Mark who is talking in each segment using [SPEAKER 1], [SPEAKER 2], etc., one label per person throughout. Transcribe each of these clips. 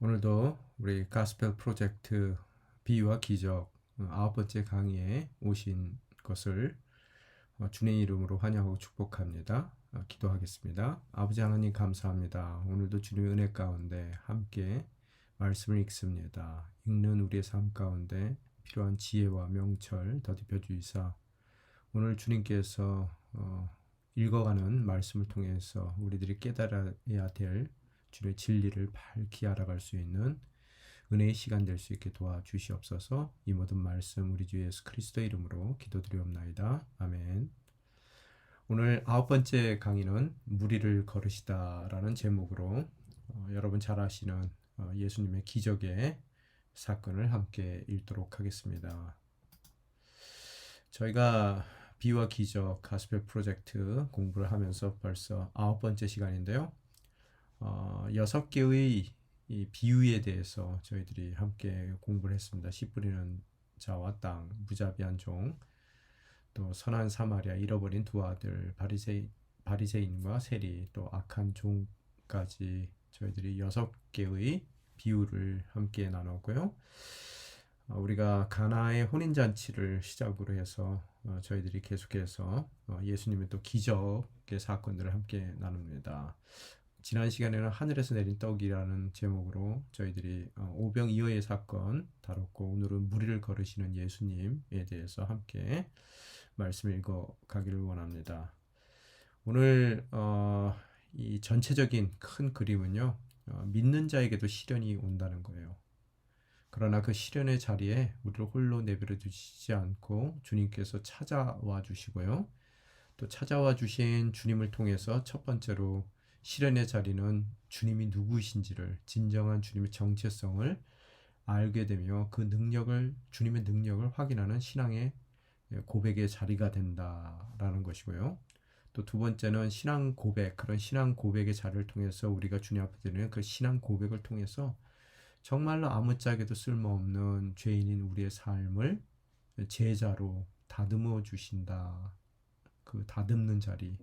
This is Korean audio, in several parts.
[SPEAKER 1] 오늘도 우리 가스펠 프로젝트 비유와 기적 9번째 강의에 오신 것을 주님의 이름으로 환영하고 축복합니다. 기도하겠습니다. 아버지 하나님 감사합니다. 오늘도 주님의 은혜 가운데 함께 말씀을 읽습니다. 읽는 우리의 삶 가운데 필요한 지혜와 명철 더디펴 주이사 오늘 주님께서 읽어가는 말씀을 통해서 우리들이 깨달아야 될 주님의 진리를 밝히 알아갈 수 있는 은혜의 시간 될 수 있게 도와주시옵소서. 이 모든 말씀 우리 주 예수 그리스도의 이름으로 기도드리옵나이다. 아멘. 오늘 9번째 강의는 무리를 걸으시다라는 제목으로 여러분 잘 아시는 예수님의 기적의 사건을 함께 읽도록 하겠습니다. 저희가 비유와 기적 가스펠 프로젝트 공부를 하면서 벌써 9번째 시간인데요. 6개의 이 비유에 대해서 저희들이 함께 공부를 했습니다. 씨 뿌리는 자와 땅, 무자비한 종, 또 선한 사마리아, 잃어버린 두 아들, 바리새인과 세리, 또 악한 종까지 저희들이 6개의 비유를 함께 나눴고요. 우리가 가나의 혼인잔치를 시작으로 해서 저희들이 계속해서 예수님의 또 기적의 사건들을 함께 나눕니다. 지난 시간에는 하늘에서 내린 떡이라는 제목으로 저희들이 오병이어의 사건 다뤘고, 오늘은 무리를 걸으시는 예수님에 대해서 함께 말씀을 읽어가기를 원합니다. 오늘 이 전체적인 큰 그림은요, 믿는 자에게도 시련이 온다는 거예요. 그러나 그 시련의 자리에 우리를 홀로 내버려 두시지 않고 주님께서 찾아와 주시고요. 또 찾아와 주신 주님을 통해서 첫 번째로 시련의 자리는 주님이 누구이신지를, 진정한 주님의 정체성을 알게 되며 그 능력을, 주님의 능력을 확인하는 신앙의 고백의 자리가 된다라는 것이고요. 또 두 번째는 신앙 고백, 그런 신앙 고백의 자리를 통해서 우리가 주님 앞에 드리는 그 신앙 고백을 통해서 정말로 아무짝에도 쓸모없는 죄인인 우리의 삶을 제자로 다듬어 주신다. 그 다듬는 자리,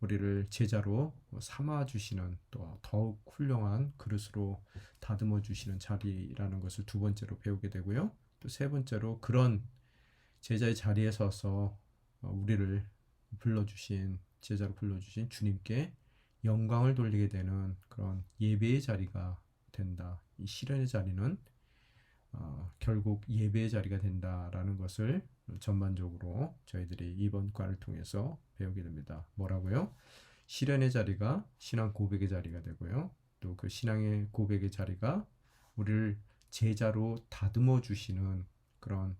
[SPEAKER 1] 우리를 제자로 삼아 주시는, 또 더욱 훌륭한 그릇으로 다듬어 주시는 자리라는 것을 두 번째로 배우게 되고요. 또 세 번째로 그런 제자의 자리에 서서 우리를 불러주신, 제자로 불러주신 주님께 영광을 돌리게 되는 그런 예배의 자리가 된다. 이 시련의 자리는 결국 예배의 자리가 된다라는 것을 전반적으로 저희들이 이번 과를 통해서 배우게 됩니다. 뭐라고요? 시련의 자리가 신앙 고백의 자리가 되고요. 또 그 신앙의 고백의 자리가 우리를 제자로 다듬어 주시는 그런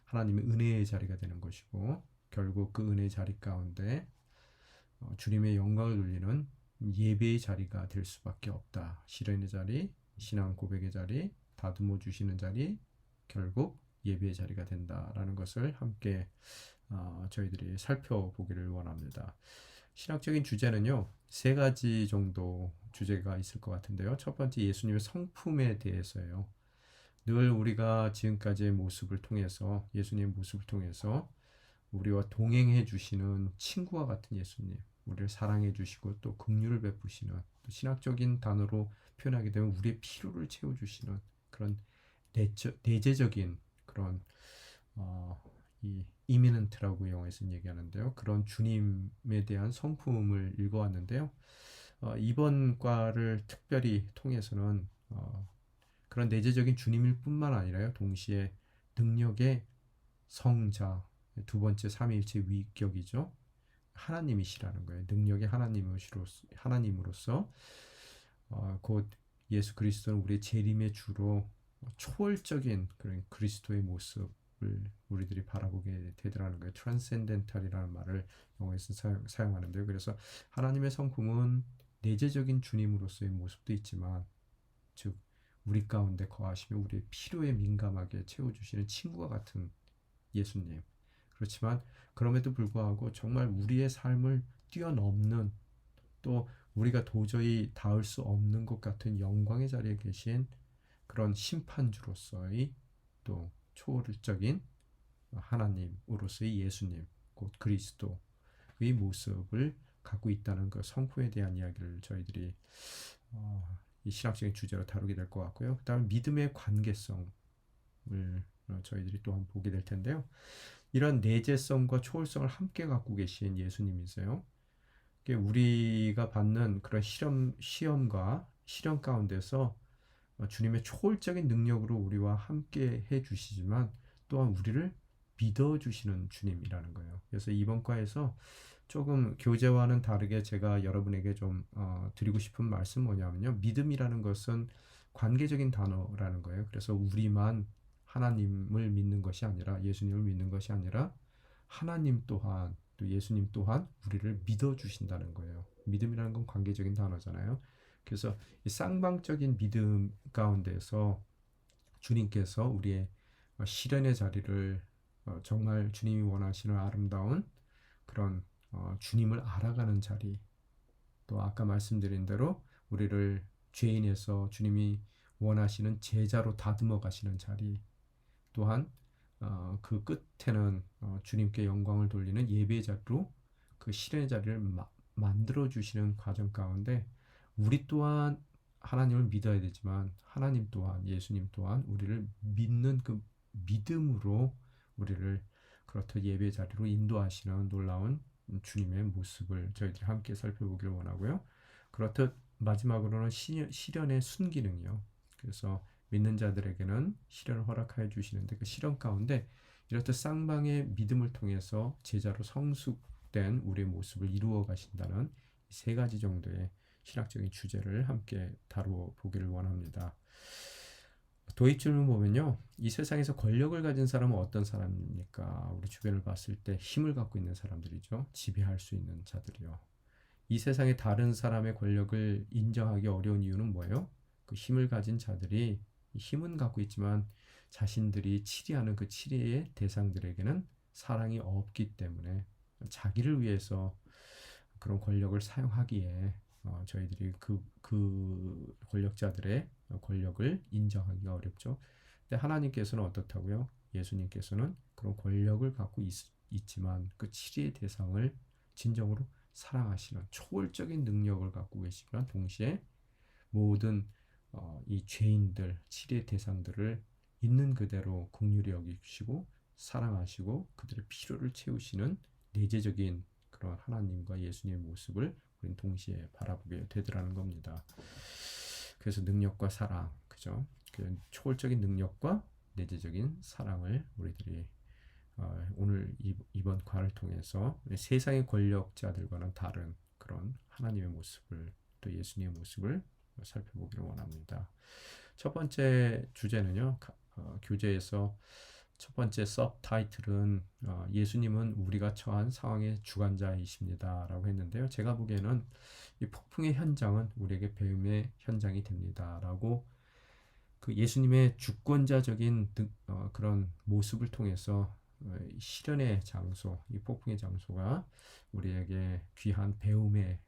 [SPEAKER 1] 하나님의 은혜의 자리가 되는 것이고, 결국 그 은혜의 자리 가운데 주님의 영광을 돌리는 예배의 자리가 될 수밖에 없다. 시련의 자리, 신앙 고백의 자리, 다듬어 주시는 자리, 결국 예배의 자리가 된다라는 것을 함께 저희들이 살펴보기를 원합니다. 신학적인 주제는요, 세 가지 정도 주제가 있을 것 같은데요. 첫 번째, 예수님의 성품에 대해서예요. 늘 우리가 지금까지의 모습을 통해서, 예수님의 모습을 통해서 우리와 동행해 주시는 친구와 같은 예수님, 우리를 사랑해 주시고 또 긍휼을 베푸시는, 또 신학적인 단어로 표현하게 되면 우리의 필요를 채워 주시는 그런 내재적인 그런 이 이미넌트라고 영어에서는 얘기하는데요. 그런 주님에 대한 성품을 읽어왔는데요. 이번 과를 특별히 통해서는 그런 내재적인 주님일 뿐만 아니라요, 동시에 능력의 성자, 두 번째 삼위일체 위격이죠. 하나님이시라는 거예요. 능력의 하나님으로서 곧 예수 그리스도는 우리의 재림의 주로 초월적인 그런 그리스도의 모습을 우리들이 바라보게 되더라는 거예요. 트랜센덴탈이라는 말을 영어에서 사용하는데요. 그래서 하나님의 성품은 내재적인 주님으로서의 모습도 있지만, 즉 우리 가운데 거하시며 우리의 필요에 민감하게 채워주시는 친구와 같은 예수님. 그렇지만 그럼에도 불구하고 정말 우리의 삶을 뛰어넘는, 또 우리가 도저히 닿을 수 없는 것 같은 영광의 자리에 계신 그런 심판주로서의, 또 초월적인 하나님으로서의 예수님, 곧 그리스도의 모습을 갖고 있다는 그 성품에 대한 이야기를 저희들이 이 신학적인 주제로 다루게 될 것 같고요. 그다음에 믿음의 관계성을 저희들이 또한 보게 될 텐데요. 이런 내재성과 초월성을 함께 갖고 계신 예수님이세요. 우리가 받는 그런 시험과 시련 가운데서 주님의 초월적인 능력으로 우리와 함께 해주시지만 또한 우리를 믿어주시는 주님이라는 거예요. 그래서 이번 과에서 조금 교재와는 다르게 제가 여러분에게 좀 드리고 싶은 말씀 뭐냐면요. 믿음이라는 것은 관계적인 단어라는 거예요. 그래서 우리만 하나님을 믿는 것이 아니라 예수님을 믿는 것이 아니라 하나님 또한 또 예수님 또한 우리를 믿어주신다는 거예요. 믿음이라는 건 관계적인 단어잖아요. 그래서 이 쌍방적인 믿음 가운데서 주님께서 우리의 시련의 자리를 정말 주님이 원하시는 아름다운 그런 주님을 알아가는 자리, 또 아까 말씀드린 대로 우리를 죄인에서 주님이 원하시는 제자로 다듬어 가시는 자리, 또한 그 끝에는 주님께 영광을 돌리는 예배의 자리로 그 시련의 자리를 만들어 주시는 과정 가운데 우리 또한 하나님을 믿어야 되지만 하나님 또한 예수님 또한 우리를 믿는 그 믿음으로 우리를 그렇듯 예배 자리로 인도하시는 놀라운 주님의 모습을 저희들이 함께 살펴보기를 원하고요. 그렇듯 마지막으로는 시련의 순기능이요. 그래서 믿는 자들에게는 시련을 허락하여 주시는데 그 시련 가운데 이렇듯 쌍방의 믿음을 통해서 제자로 성숙된 우리의 모습을 이루어 가신다는 세 가지 정도의 신학적인 주제를 함께 다루어 보기를 원합니다. 도입 질문 보면요. 이 세상에서 권력을 가진 사람은 어떤 사람입니까? 우리 주변을 봤을 때 힘을 갖고 있는 사람들이죠. 지배할 수 있는 자들이요. 이 세상의 다른 사람의 권력을 인정하기 어려운 이유는 뭐예요? 그 힘을 가진 자들이 힘은 갖고 있지만 자신들이 치리하는 그 치리의 대상들에게는 사랑이 없기 때문에 자기를 위해서 그런 권력을 사용하기에 저희들이 그 권력자들의 권력을 인정하기가 어렵죠. 근데 하나님께서는 어떻다고요? 예수님께서는 그런 권력을 갖고 있지만 그 치리의 대상을 진정으로 사랑하시는 초월적인 능력을 갖고 계시지만 동시에 모든 이 죄인들, 치리의 대상들을 있는 그대로 긍휼히 여기시고 사랑하시고 그들의 필요를 채우시는 내재적인 그런 하나님과 예수님의 모습을 우리는 동시에 바라보게 되더라는 겁니다. 그래서 능력과 사랑, 그죠? 그 초월적인 능력과 내재적인 사랑을 우리들이 오늘 이번 과를 통해서 세상의 권력자들과는 다른 그런 하나님의 모습을 또 예수님의 모습을 살펴보기를 원합니다. 첫 번째 주제는요. 교재에서 첫 번째 서브타이틀은 예수님은 우리가 처한 상황의 주관자이십니다 라고 했는데요. 제가 보기에는 이 폭풍의 현장은 우리에게 배움의 현장이 됩니다 라고 그 예수님의 주권자적인 그런 모습을 통해서 시련의 장소, 이 폭풍의 장소가 우리에게 귀한 배움의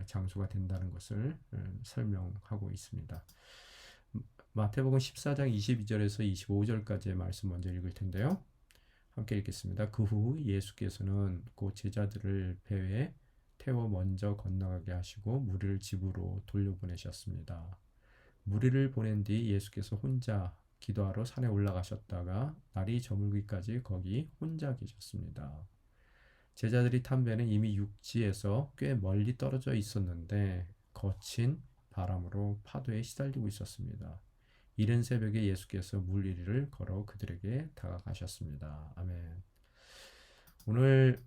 [SPEAKER 1] 장소가 된다는 것을 설명하고 있습니다. 마태복음 14장 22절에서 25절까지의 말씀 먼저 읽을 텐데요. 함께 읽겠습니다. 그 후 예수께서는 그 제자들을 배에 태워 먼저 건너가게 하시고 무리를 집으로 돌려보내셨습니다. 무리를 보낸 뒤 예수께서 혼자 기도하러 산에 올라가셨다가 날이 저물기까지 거기 혼자 계셨습니다. 제자들이 탄 배는 이미 육지에서 꽤 멀리 떨어져 있었는데 거친 바람으로 파도에 시달리고 있었습니다. 이른 새벽에 예수께서 물 위를 걸어 그들에게 다가가셨습니다. 아멘. 오늘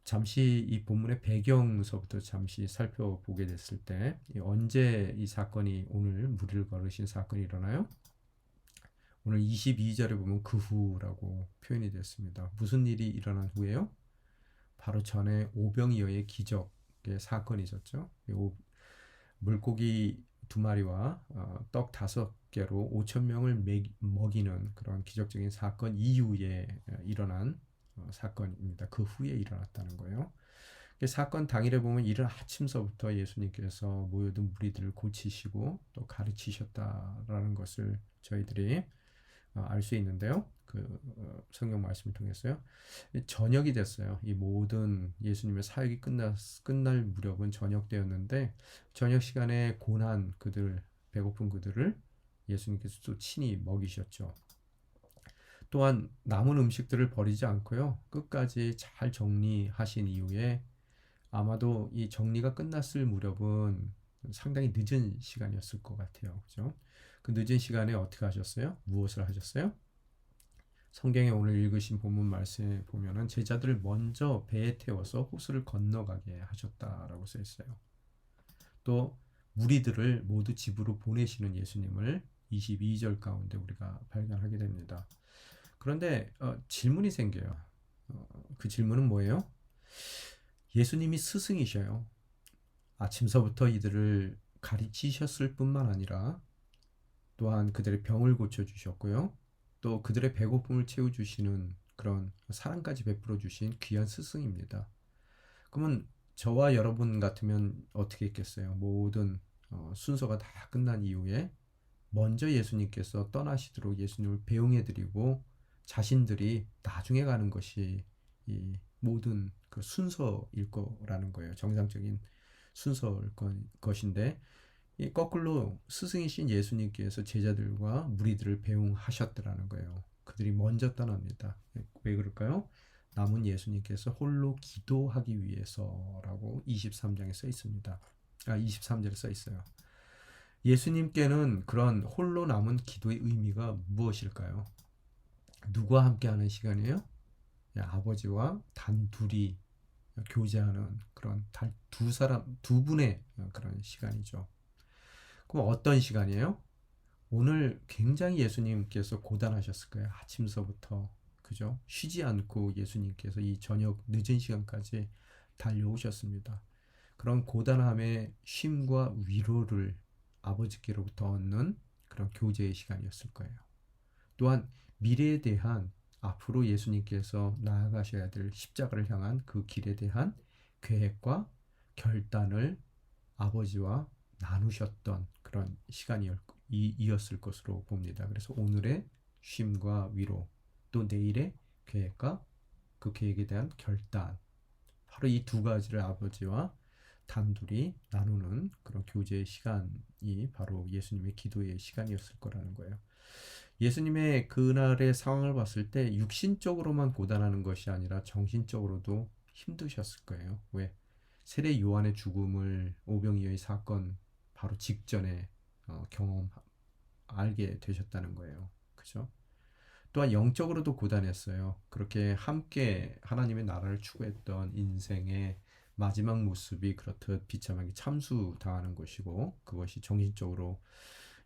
[SPEAKER 1] 잠시 이 본문의 배경서부터 잠시 살펴보게 됐을 때 언제 이 사건이 오늘 무리를 걸으신 사건이 일어나요? 오늘 22절에 보면 그 후라고 표현이 됐습니다. 무슨 일이 일어난 후에요? 바로 전에 오병이어의 기적의 사건이 있었죠. 물고기 2마리와 떡 5개로 5,000명을 먹이는 그런 기적적인 사건 이후에 일어난 사건입니다. 그 후에 일어났다는 거예요. 사건 당일에 보면 이른 아침서부터 예수님께서 모여든 무리들을 고치시고 또 가르치셨다라는 것을 저희들이 알 수 있는데요. 그 성경 말씀을 통해서요. 저녁이 됐어요. 이 모든 예수님의 사역이 끝날 무렵은 저녁 때였는데 저녁 시간에 고난 그들 배고픈 그들을 예수님께서 또 친히 먹이셨죠. 또한 남은 음식들을 버리지 않고요. 끝까지 잘 정리하신 이후에 아마도 이 정리가 끝났을 무렵은 상당히 늦은 시간이었을 것 같아요. 그죠? 그 늦은 시간에 어떻게 하셨어요? 무엇을 하셨어요? 성경에 오늘 읽으신 본문 말씀에 보면은 제자들을 먼저 배에 태워서 호수를 건너가게 하셨다라고 써 있어요. 또 무리들을 모두 집으로 보내시는 예수님을 22절 가운데 우리가 발견하게 됩니다. 그런데 질문이 생겨요. 그 질문은 뭐예요? 예수님이 스승이셔요. 아침서부터 이들을 가르치셨을 뿐만 아니라 또한 그들의 병을 고쳐주셨고요. 또 그들의 배고픔을 채워주시는 그런 사랑까지 베풀어 주신 귀한 스승입니다. 그러면 저와 여러분 같으면 어떻게 했겠어요? 모든 순서가 다 끝난 이후에 먼저 예수님께서 떠나시도록 예수님을 배웅해드리고 자신들이 나중에 가는 것이 이 모든 그 순서일 거라는 거예요. 정상적인 순서일 것인데 이 거꾸로 스승이신 예수님께서 제자들과 무리들을 배웅하셨더라는 거예요. 그들이 먼저 떠납니다. 왜 그럴까요? 남은 예수님께서 홀로 기도하기 위해서라고 23장에 써 있습니다. 23절에 써 있어요. 예수님께는 그런 홀로 남은 기도의 의미가 무엇일까요? 누구와 함께하는 시간이에요? 아버지와 단둘이 교제하는 그런 두 분의 그런 시간이죠. 그럼 어떤 시간이에요? 오늘 굉장히 예수님께서 고단하셨을 거예요. 아침서부터 그죠? 쉬지 않고 예수님께서 이 저녁 늦은 시간까지 달려오셨습니다. 그런 고단함의 쉼과 위로를 아버지께로부터 얻는 그런 교제의 시간이었을 거예요. 또한 미래에 대한 앞으로 예수님께서 나아가셔야 될 십자가를 향한 그 길에 대한 계획과 결단을 아버지와 나누셨던 그런 시간이었을 것으로 봅니다. 그래서 오늘의 쉼과 위로, 또 내일의 계획과 그 계획에 대한 결단, 바로 이 두 가지를 아버지와 단둘이 나누는 그런 교제의 시간이 바로 예수님의 기도의 시간이었을 거라는 거예요. 예수님의 그날의 상황을 봤을 때 육신적으로만 고단하는 것이 아니라 정신적으로도 힘드셨을 거예요. 왜? 세례 요한의 죽음을 오병이어의 사건 바로 직전에 알게 되셨다는 거예요. 그죠? 또한 영적으로도 고단했어요. 그렇게 함께 하나님의 나라를 추구했던 인생의 마지막 모습이 그렇듯 비참하게 참수당하는 것이고 그것이 정신적으로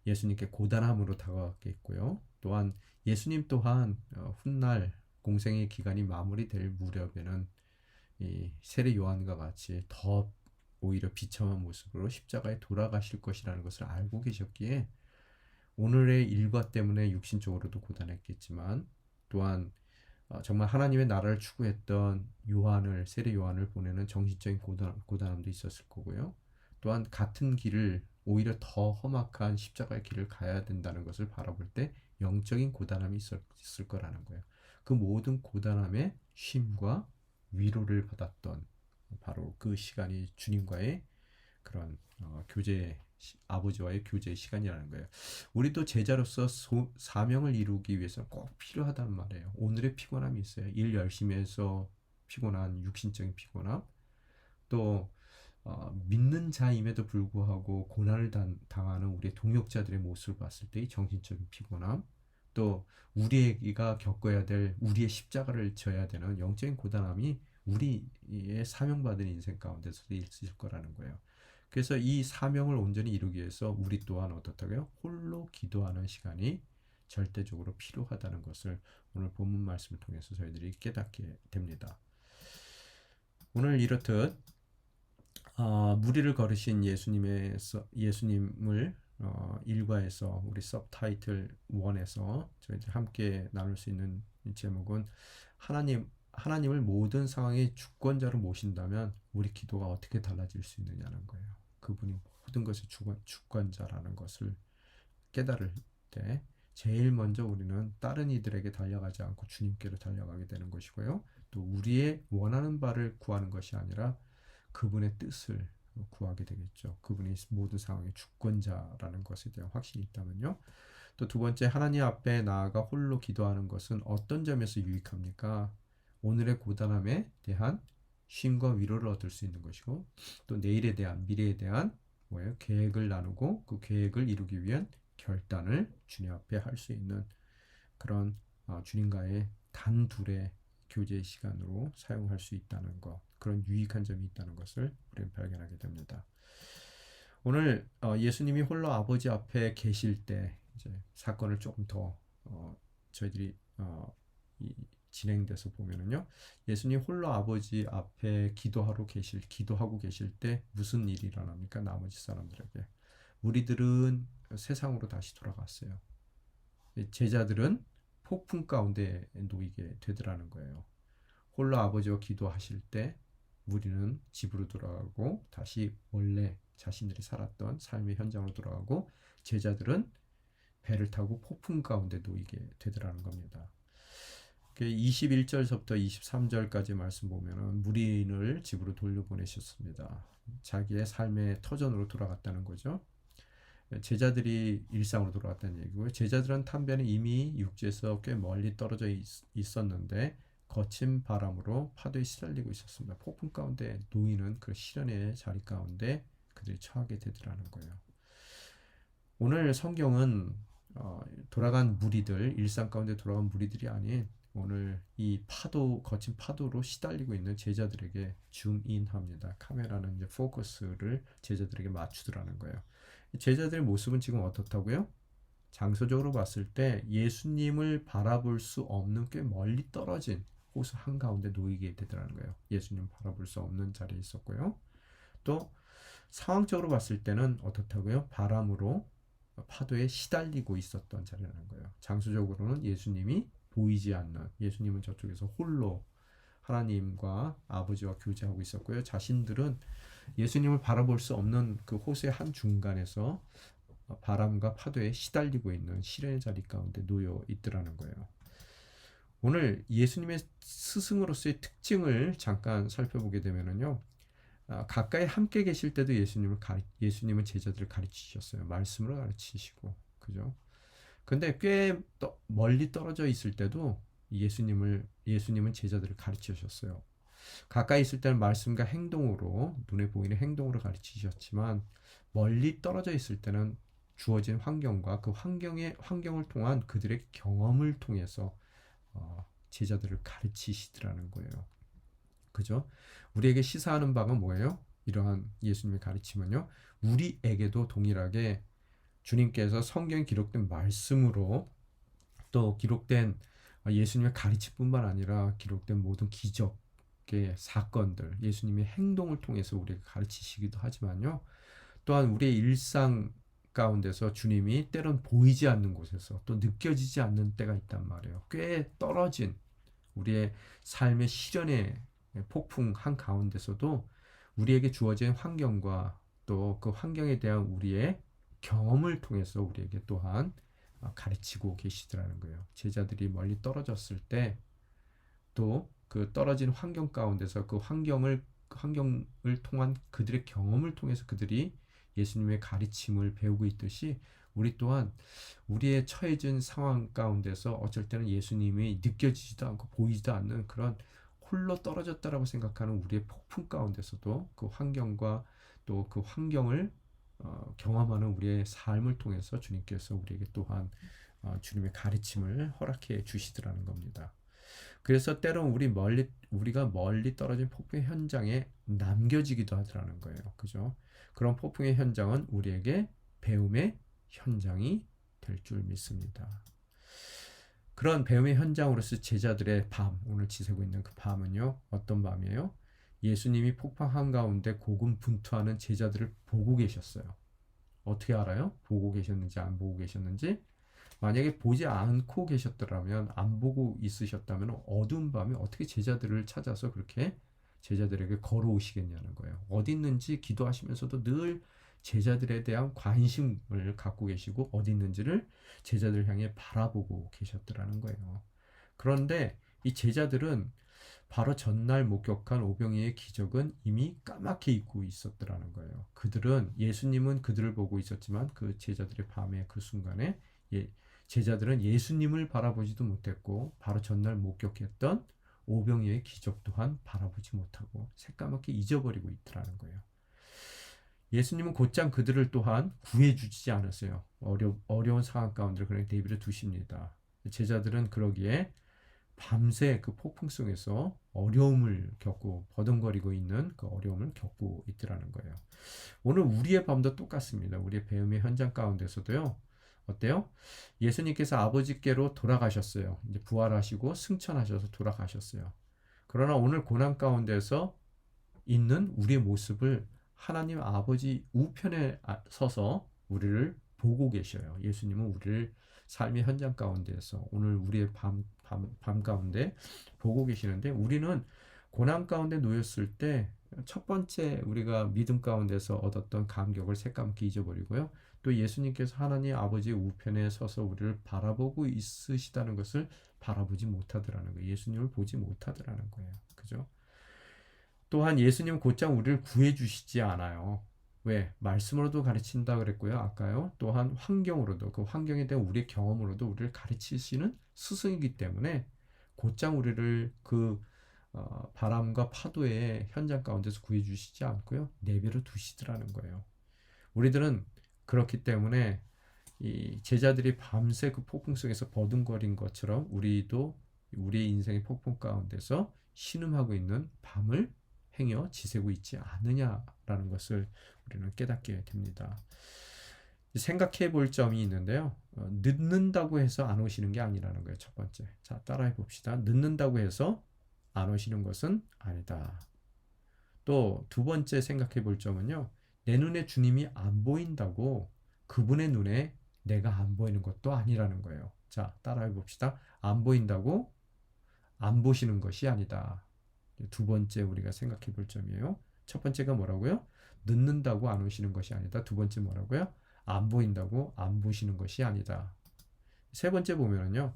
[SPEAKER 1] 예수님께 고단함으로 다가왔겠고요. 또한 예수님 또한 훗날 공생의 기간이 마무리될 무렵에는 이 세례 요한과 같이 더 오히려 비참한 모습으로 십자가에 돌아가실 것이라는 것을 알고 계셨기에 오늘의 일과 때문에 육신적으로도 고단했겠지만 또한 정말 하나님의 나라를 추구했던 세례 요한을 보내는 정신적인 고단함도 있었을 거고요. 또한 같은 길을 오히려 더 험악한 십자가의 길을 가야 된다는 것을 바라볼 때 영적인 고단함이 있을 거라는 거예요. 그 모든 고단함의 쉼과 위로를 받았던 바로 그 시간이 주님과의 그런 아버지와의 교제의 시간이라는 거예요. 우리도 제자로서 사명을 이루기 위해서는 꼭 필요하단 말이에요. 오늘의 피곤함이 있어요. 일 열심히 해서 피곤한 육신적인 피곤함, 또 믿는 자임에도 불구하고 고난을 당하는 우리의 동역자들의 모습을 봤을 때의 정신적인 피곤함, 또 우리가 겪어야 될 우리의 십자가를 져야 되는 영적인 고단함이 우리의 사명받은 인생 가운데서도 있을 거라는 거예요. 그래서 이 사명을 온전히 이루기 위해서 우리 또한 어떻다고요? 홀로 기도하는 시간이 절대적으로 필요하다는 것을 오늘 본문 말씀을 통해서 저희들이 깨닫게 됩니다. 오늘 이렇듯 무리를 걸으신 예수님을 일과에서 우리 서브타이틀 1에서 저희들 함께 나눌 수 있는 제목은 하나님을 모든 상황의 주권자로 모신다면 우리 기도가 어떻게 달라질 수 있느냐는 거예요. 그분이 모든 것의 주권자라는 것을 깨달을 때 제일 먼저 우리는 다른 이들에게 달려가지 않고 주님께로 달려가게 되는 것이고요. 또 우리의 원하는 바를 구하는 것이 아니라 그분의 뜻을 구하게 되겠죠. 그분이 모든 상황의 주권자라는 것에 대한 확신이 있다면요. 또 두 번째, 하나님 앞에 나아가 홀로 기도하는 것은 어떤 점에서 유익합니까? 오늘의 고단함에 대한 쉼과 위로를 얻을 수 있는 것이고, 또 내일에 대한, 미래에 대한 뭐예요? 계획을 나누고 그 계획을 이루기 위한 결단을 주님 앞에 할 수 있는 그런 주님과의 단둘의 교제 시간으로 사용할 수 있다는 것, 그런 유익한 점이 있다는 것을 우리는 발견하게 됩니다. 오늘 예수님이 홀로 아버지 앞에 계실 때 이제 사건을 조금 더 저희들이 진행돼서 보면은요, 예수님 홀로 아버지 앞에 기도하고 계실 때 무슨 일이 일어납니까? 나머지 사람들에게. 무리들은 세상으로 다시 돌아갔어요. 제자들은 폭풍 가운데 놓이게 되더라는 거예요. 홀로 아버지와 기도하실 때 무리는 집으로 돌아가고 다시 원래 자신들이 살았던 삶의 현장으로 돌아가고, 제자들은 배를 타고 폭풍 가운데 놓이게 되더라는 겁니다. 21절서부터 23절까지 말씀 보면은 무리를 집으로 돌려보내셨습니다. 자기의 삶의 터전으로 돌아갔다는 거죠. 제자들이 일상으로 돌아갔다는 얘기고요. 제자들은 탄변에 이미 육지에서 꽤 멀리 떨어져 있었는데 거친 바람으로 파도에 시달리고 있었습니다. 폭풍 가운데 놓이는 그 시련의 자리 가운데 그들이 처하게 되더라는 거예요. 오늘 성경은 돌아간 무리들, 일상 가운데 돌아간 무리들이 아닌 오늘 이 거친 파도로 시달리고 있는 제자들에게 줌인합니다. 카메라는 이제 포커스를 제자들에게 맞추더라는 거예요. 제자들의 모습은 지금 어떻다고요? 장소적으로 봤을 때 예수님을 바라볼 수 없는 꽤 멀리 떨어진 호수 한가운데 놓이게 되더라는 거예요. 예수님 바라볼 수 없는 자리에 있었고요. 또 상황적으로 봤을 때는 어떻다고요? 바람으로 파도에 시달리고 있었던 자리라는 거예요. 장소적으로는 예수님이 보이지 않는, 예수님은 저쪽에서 홀로 하나님과 아버지와 교제하고 있었고요. 자신들은 예수님을 바라볼 수 없는 그 호수의 한 중간에서 바람과 파도에 시달리고 있는 시련의 자리 가운데 놓여 있더라는 거예요. 오늘 예수님의 스승으로서의 특징을 잠깐 살펴보게 되면은요, 가까이 함께 계실 때도 예수님은 제자들을 가르치셨어요. 말씀으로 가르치시고, 그죠? 근데 꽤 멀리 떨어져 있을 때도 예수님은 제자들을 가르치셨어요. 가까이 있을 때는 말씀과 행동으로, 눈에 보이는 행동으로 가르치셨지만, 멀리 떨어져 있을 때는 주어진 환경과 그 환경을 통한 그들의 경험을 통해서 제자들을 가르치시더라는 거예요. 그죠? 우리에게 시사하는 바가 뭐예요? 이러한 예수님의 가르침은요, 우리에게도 동일하게 주님께서 성경에 기록된 말씀으로, 또 기록된 예수님의 가르침뿐만 아니라 기록된 모든 기적의 사건들, 예수님의 행동을 통해서 우리에게 가르치시기도 하지만요, 또한 우리의 일상 가운데서 주님이 때론 보이지 않는 곳에서 또 느껴지지 않는 때가 있단 말이에요. 꽤 떨어진 우리의 삶의 시련의 폭풍 한가운데서도 우리에게 주어진 환경과 또 그 환경에 대한 우리의 경험을 통해서 우리에게 또한 가르치고 계시더라는 거예요. 제자들이 멀리 떨어졌을 때 또 그 떨어진 환경 가운데서 그 환경을 통한 그들의 경험을 통해서 그들이 예수님의 가르침을 배우고 있듯이, 우리 또한 우리의 처해진 상황 가운데서 어쩔 때는 예수님이 느껴지지도 않고 보이지도 않는 그런 홀로 떨어졌다라고 생각하는 우리의 폭풍 가운데서도 그 환경과 또 그 환경을 경험하는 우리의 삶을 통해서 주님께서 우리에게 또한 주님의 가르침을 허락해 주시더라는 겁니다. 그래서 때론 우리가 멀리 떨어진 폭풍의 현장에 남겨지기도 하더라는 거예요. 그죠? 그런 폭풍의 현장은 우리에게 배움의 현장이 될 줄 믿습니다. 그런 배움의 현장으로서 제자들의 밤, 오늘 지새고 있는 그 밤은요, 어떤 밤이에요? 예수님이 폭풍 한가운데 고군분투하는 제자들을 보고 계셨어요. 어떻게 알아요? 보고 계셨는지 안 보고 계셨는지? 만약에 보지 않고 계셨더라면, 안 보고 있으셨다면 어두운 밤에 어떻게 제자들을 찾아서 그렇게 제자들에게 걸어오시겠냐는 거예요. 어디 있는지 기도하시면서도 늘 제자들에 대한 관심을 갖고 계시고 어디 있는지를 제자들 향해 바라보고 계셨더라는 거예요. 그런데 이 제자들은 바로 전날 목격한 오병이의 기적은 이미 까맣게 잊고 있었더라는 거예요. 예수님은 그들을 보고 있었지만 그 제자들의 밤의 그 순간에 제자들은 예수님을 바라보지도 못했고 바로 전날 목격했던 오병이의 기적 또한 바라보지 못하고 새까맣게 잊어버리고 있더라는 거예요. 예수님은 곧장 그들을 또한 구해주지 않았어요. 어려운 상황 가운데 그냥 내버려 두십니다. 제자들은 그러기에 밤새 그 폭풍 속에서 어려움을 겪고 버둥거리고 있는 그 어려움을 겪고 있더라는 거예요. 오늘 우리의 밤도 똑같습니다. 우리의 배움의 현장 가운데서도요. 어때요? 예수님께서 아버지께로 돌아가셨어요. 이제 부활하시고 승천하셔서 돌아가셨어요. 그러나 오늘 고난 가운데서 있는 우리의 모습을 하나님 아버지 우편에 서서 우리를 보고 계셔요. 예수님은 우리를 삶의 현장 가운데에서 오늘 우리의 밤 가운데 보고 계시는데 우리는 고난 가운데 놓였을 때 첫 번째 우리가 믿음 가운데서 얻었던 감격을 새까맣게 잊어버리고요. 또 예수님께서 하나님 아버지의 우편에 서서 우리를 바라보고 있으시다는 것을 바라보지 못하더라는 거예요. 예수님을 보지 못하더라는 거예요. 그죠? 또한 예수님은 곧장 우리를 구해 주시지 않아요. 왜? 말씀으로도 가르친다 그랬고요. 아까요. 또한 환경으로도 그 환경에 대한 우리의 경험으로도 우리를 가르치시는 스승이기 때문에 곧장 우리를 그 바람과 파도의 현장 가운데서 구해 주시지 않고요. 내버려 두시더라는 거예요. 우리들은 그렇기 때문에 이 제자들이 밤새 그 폭풍 속에서 버둥거린 것처럼 우리도 우리의 인생의 폭풍 가운데서 신음하고 있는 밤을 행여 지새고 있지 않느냐라는 것을 우리는 깨닫게 됩니다. 생각해 볼 점이 있는데요. 늦는다고 해서 안 오시는 게 아니라는 거예요. 첫 번째. 자, 따라해 봅시다. 늦는다고 해서 안 오시는 것은 아니다. 또 두 번째 생각해 볼 점은요. 내 눈에 주님이 안 보인다고 그분의 눈에 내가 안 보이는 것도 아니라는 거예요. 자, 따라해 봅시다. 안 보인다고 안 보시는 것이 아니다. 두 번째 우리가 생각해 볼 점이에요. 첫 번째가 뭐라고요? 늦는다고 안 오시는 것이 아니다. 두 번째 뭐라고요? 안 보인다고 안 보시는 것이 아니다. 세 번째 보면은요.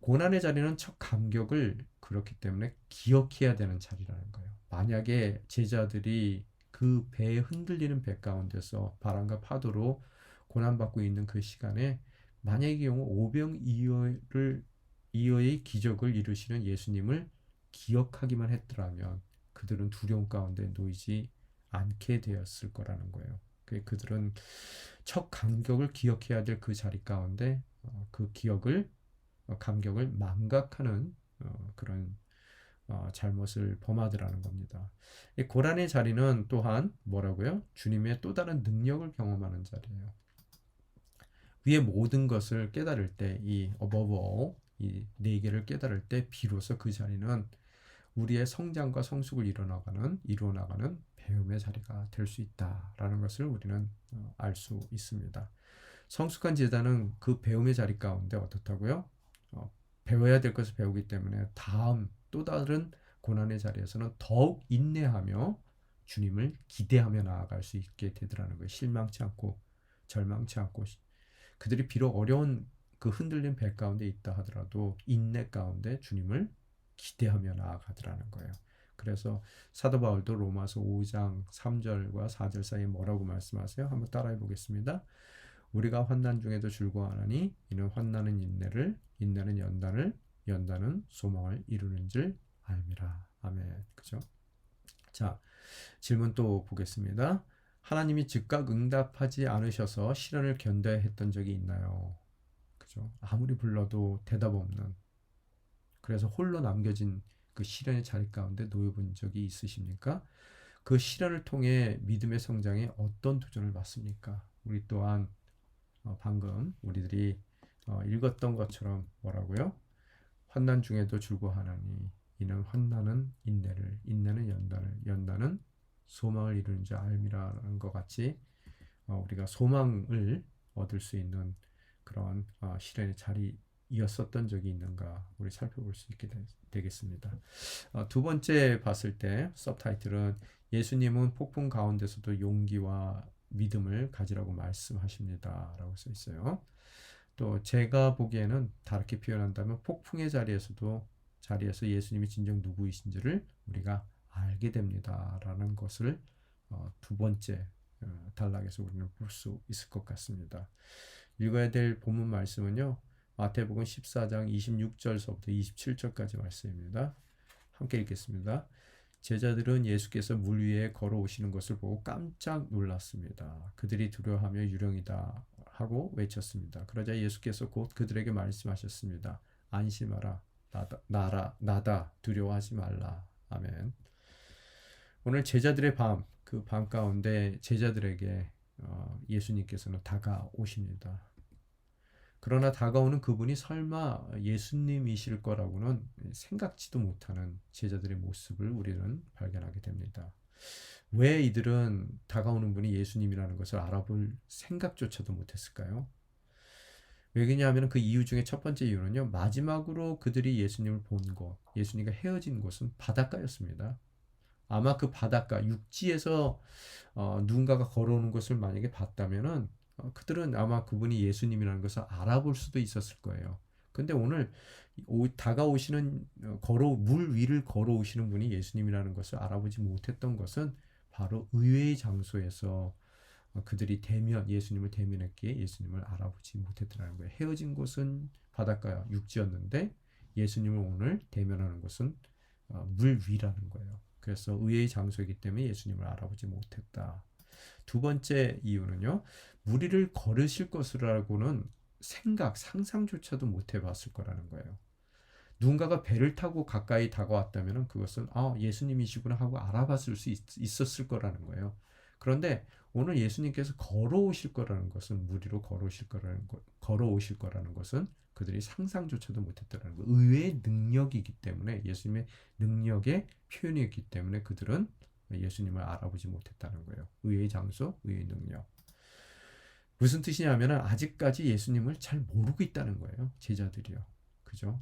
[SPEAKER 1] 고난의 자리는 첫 감격을 그렇기 때문에 기억해야 되는 자리라는 거예요. 만약에 제자들이 그 배에 흔들리는 배 가운데서 바람과 파도로 고난받고 있는 그 시간에 만약의 경우 오병이어의 기적을 이루시는 예수님을 기억하기만 했더라면 그들은 두려움 가운데 놓이지 않게 되었을 거라는 거예요. 그들은 첫 감격을 기억해야 될 그 자리 가운데 그 감격을 망각하는 그런 잘못을 범하더라는 겁니다. 이 고난의 자리는 또한 뭐라고요? 주님의 또 다른 능력을 경험하는 자리예요. 위의 모든 것을 깨달을 때 이 above all 이 네 개를 깨달을 때 비로소 그 자리는 우리의 성장과 성숙을 이루어나가는 배움의 자리가 될 수 있다라는 것을 우리는 알 수 있습니다. 성숙한 제자는 그 배움의 자리 가운데 어떻다고요? 배워야 될 것을 배우기 때문에 다음 또 다른 고난의 자리에서는 더욱 인내하며 주님을 기대하며 나아갈 수 있게 되더라는 거예요. 실망치 않고 절망치 않고 그들이 비록 어려운 그 흔들린 배 가운데 있다 하더라도 인내 가운데 주님을 기대하며 나아가더라는 거예요. 그래서 사도 바울도 로마서 5장 3절과 4절 사이에 뭐라고 말씀하세요? 한번 따라해 보겠습니다. 우리가 환난 중에도 즐거워하나니 이는 환난은 인내를 인내는 연단은 소망을 이루는 줄 알미라. 아멘. 그죠? 자, 질문 또 보겠습니다. 하나님이 즉각 응답하지 않으셔서 시련을 견뎌야 했던 적이 있나요? 그죠? 아무리 불러도 대답 없는 그래서 홀로 남겨진 그 시련의 자리 가운데 놓여본 적이 있으십니까? 그 시련을 통해 믿음의 성장에 어떤 도전을 받습니까? 우리 또한 방금 우리들이 읽었던 것처럼 뭐라고요? 환난 중에도 즐거워하나니 이는 환난은 인내는 연단은 소망을 이루는 줄 알미라는 것 같이 우리가 소망을 얻을 수 있는 그런 시련의 자리였었던 적이 있는가 우리 살펴볼 수 있게 되겠습니다. 두 번째 봤을 때 서브타이틀은 예수님은 폭풍 가운데서도 용기와 믿음을 가지라고 말씀하십니다. 라고 써 있어요. 또 제가 보기에는 다르게 표현한다면 폭풍의 자리에서도 자리에서 예수님이 진정 누구이신지를 우리가 알게 됩니다라는 것을 두 번째 단락에서 우리는 볼 수 있을 것 같습니다. 읽어야 될 본문 말씀은요. 마태복음 14장 26절서부터 27절까지 말씀입니다. 함께 읽겠습니다. 제자들은 예수께서 물 위에 걸어오시는 것을 보고 깜짝 놀랐습니다. 그들이 두려워하며 유령이다 하고 외쳤습니다. 그러자 예수께서 곧 그들에게 말씀하셨습니다. 안심하라. 나다. 두려워하지 말라. 아멘. 오늘 제자들의 밤, 그 밤 가운데 제자들에게 예수님께서는 다가오십니다. 그러나 다가오는 그분이 설마 예수님이실 거라고는 생각지도 못하는 제자들의 모습을 우리는 발견하게 됩니다. 왜 이들은 다가오는 분이 예수님이라는 것을 알아볼 생각조차도 못했을까요? 왜냐하면 그 이유 중에 첫 번째 이유는요. 마지막으로 그들이 예수님을 본 곳, 예수님과 헤어진 곳은 바닷가였습니다. 아마 그 바닷가, 육지에서 누군가가 걸어오는 것을 만약에 봤다면은 그들은 아마 그분이 예수님이라는 것을 알아볼 수도 있었을 거예요. 근데 오늘 다가오시는 물 위를 걸어오시는 분이 예수님이라는 것을 알아보지 못했던 것은 바로 의외의 장소에서 그들이 예수님을 대면했기에 예수님을 알아보지 못했다는 거예요. 헤어진 곳은 바닷가 육지였는데 예수님을 오늘 대면하는 것은 물 위라는 거예요. 그래서 의외의 장소이기 때문에 예수님을 알아보지 못했다. 두 번째 이유는요. 무리를 걸으실 것이라고는 상상조차도 못 해봤을 거라는 거예요. 누군가가 배를 타고 가까이 다가왔다면 그것은 예수님이시구나 하고 알아봤을 수 있었을 거라는 거예요. 그런데 오늘 예수님께서 걸어오실 거라는 것은 무리로 걸어오실 거라는 것은 그들이 상상조차도 못했다는 거. 의외의 능력이기 때문에 예수님의 능력의 표현이었기 때문에 그들은 예수님을 알아보지 못했다는 거예요. 의외의 장소, 의외의 능력. 무슨 뜻이냐면 아직까지 예수님을 잘 모르고 있다는 거예요. 제자들이요. 그죠?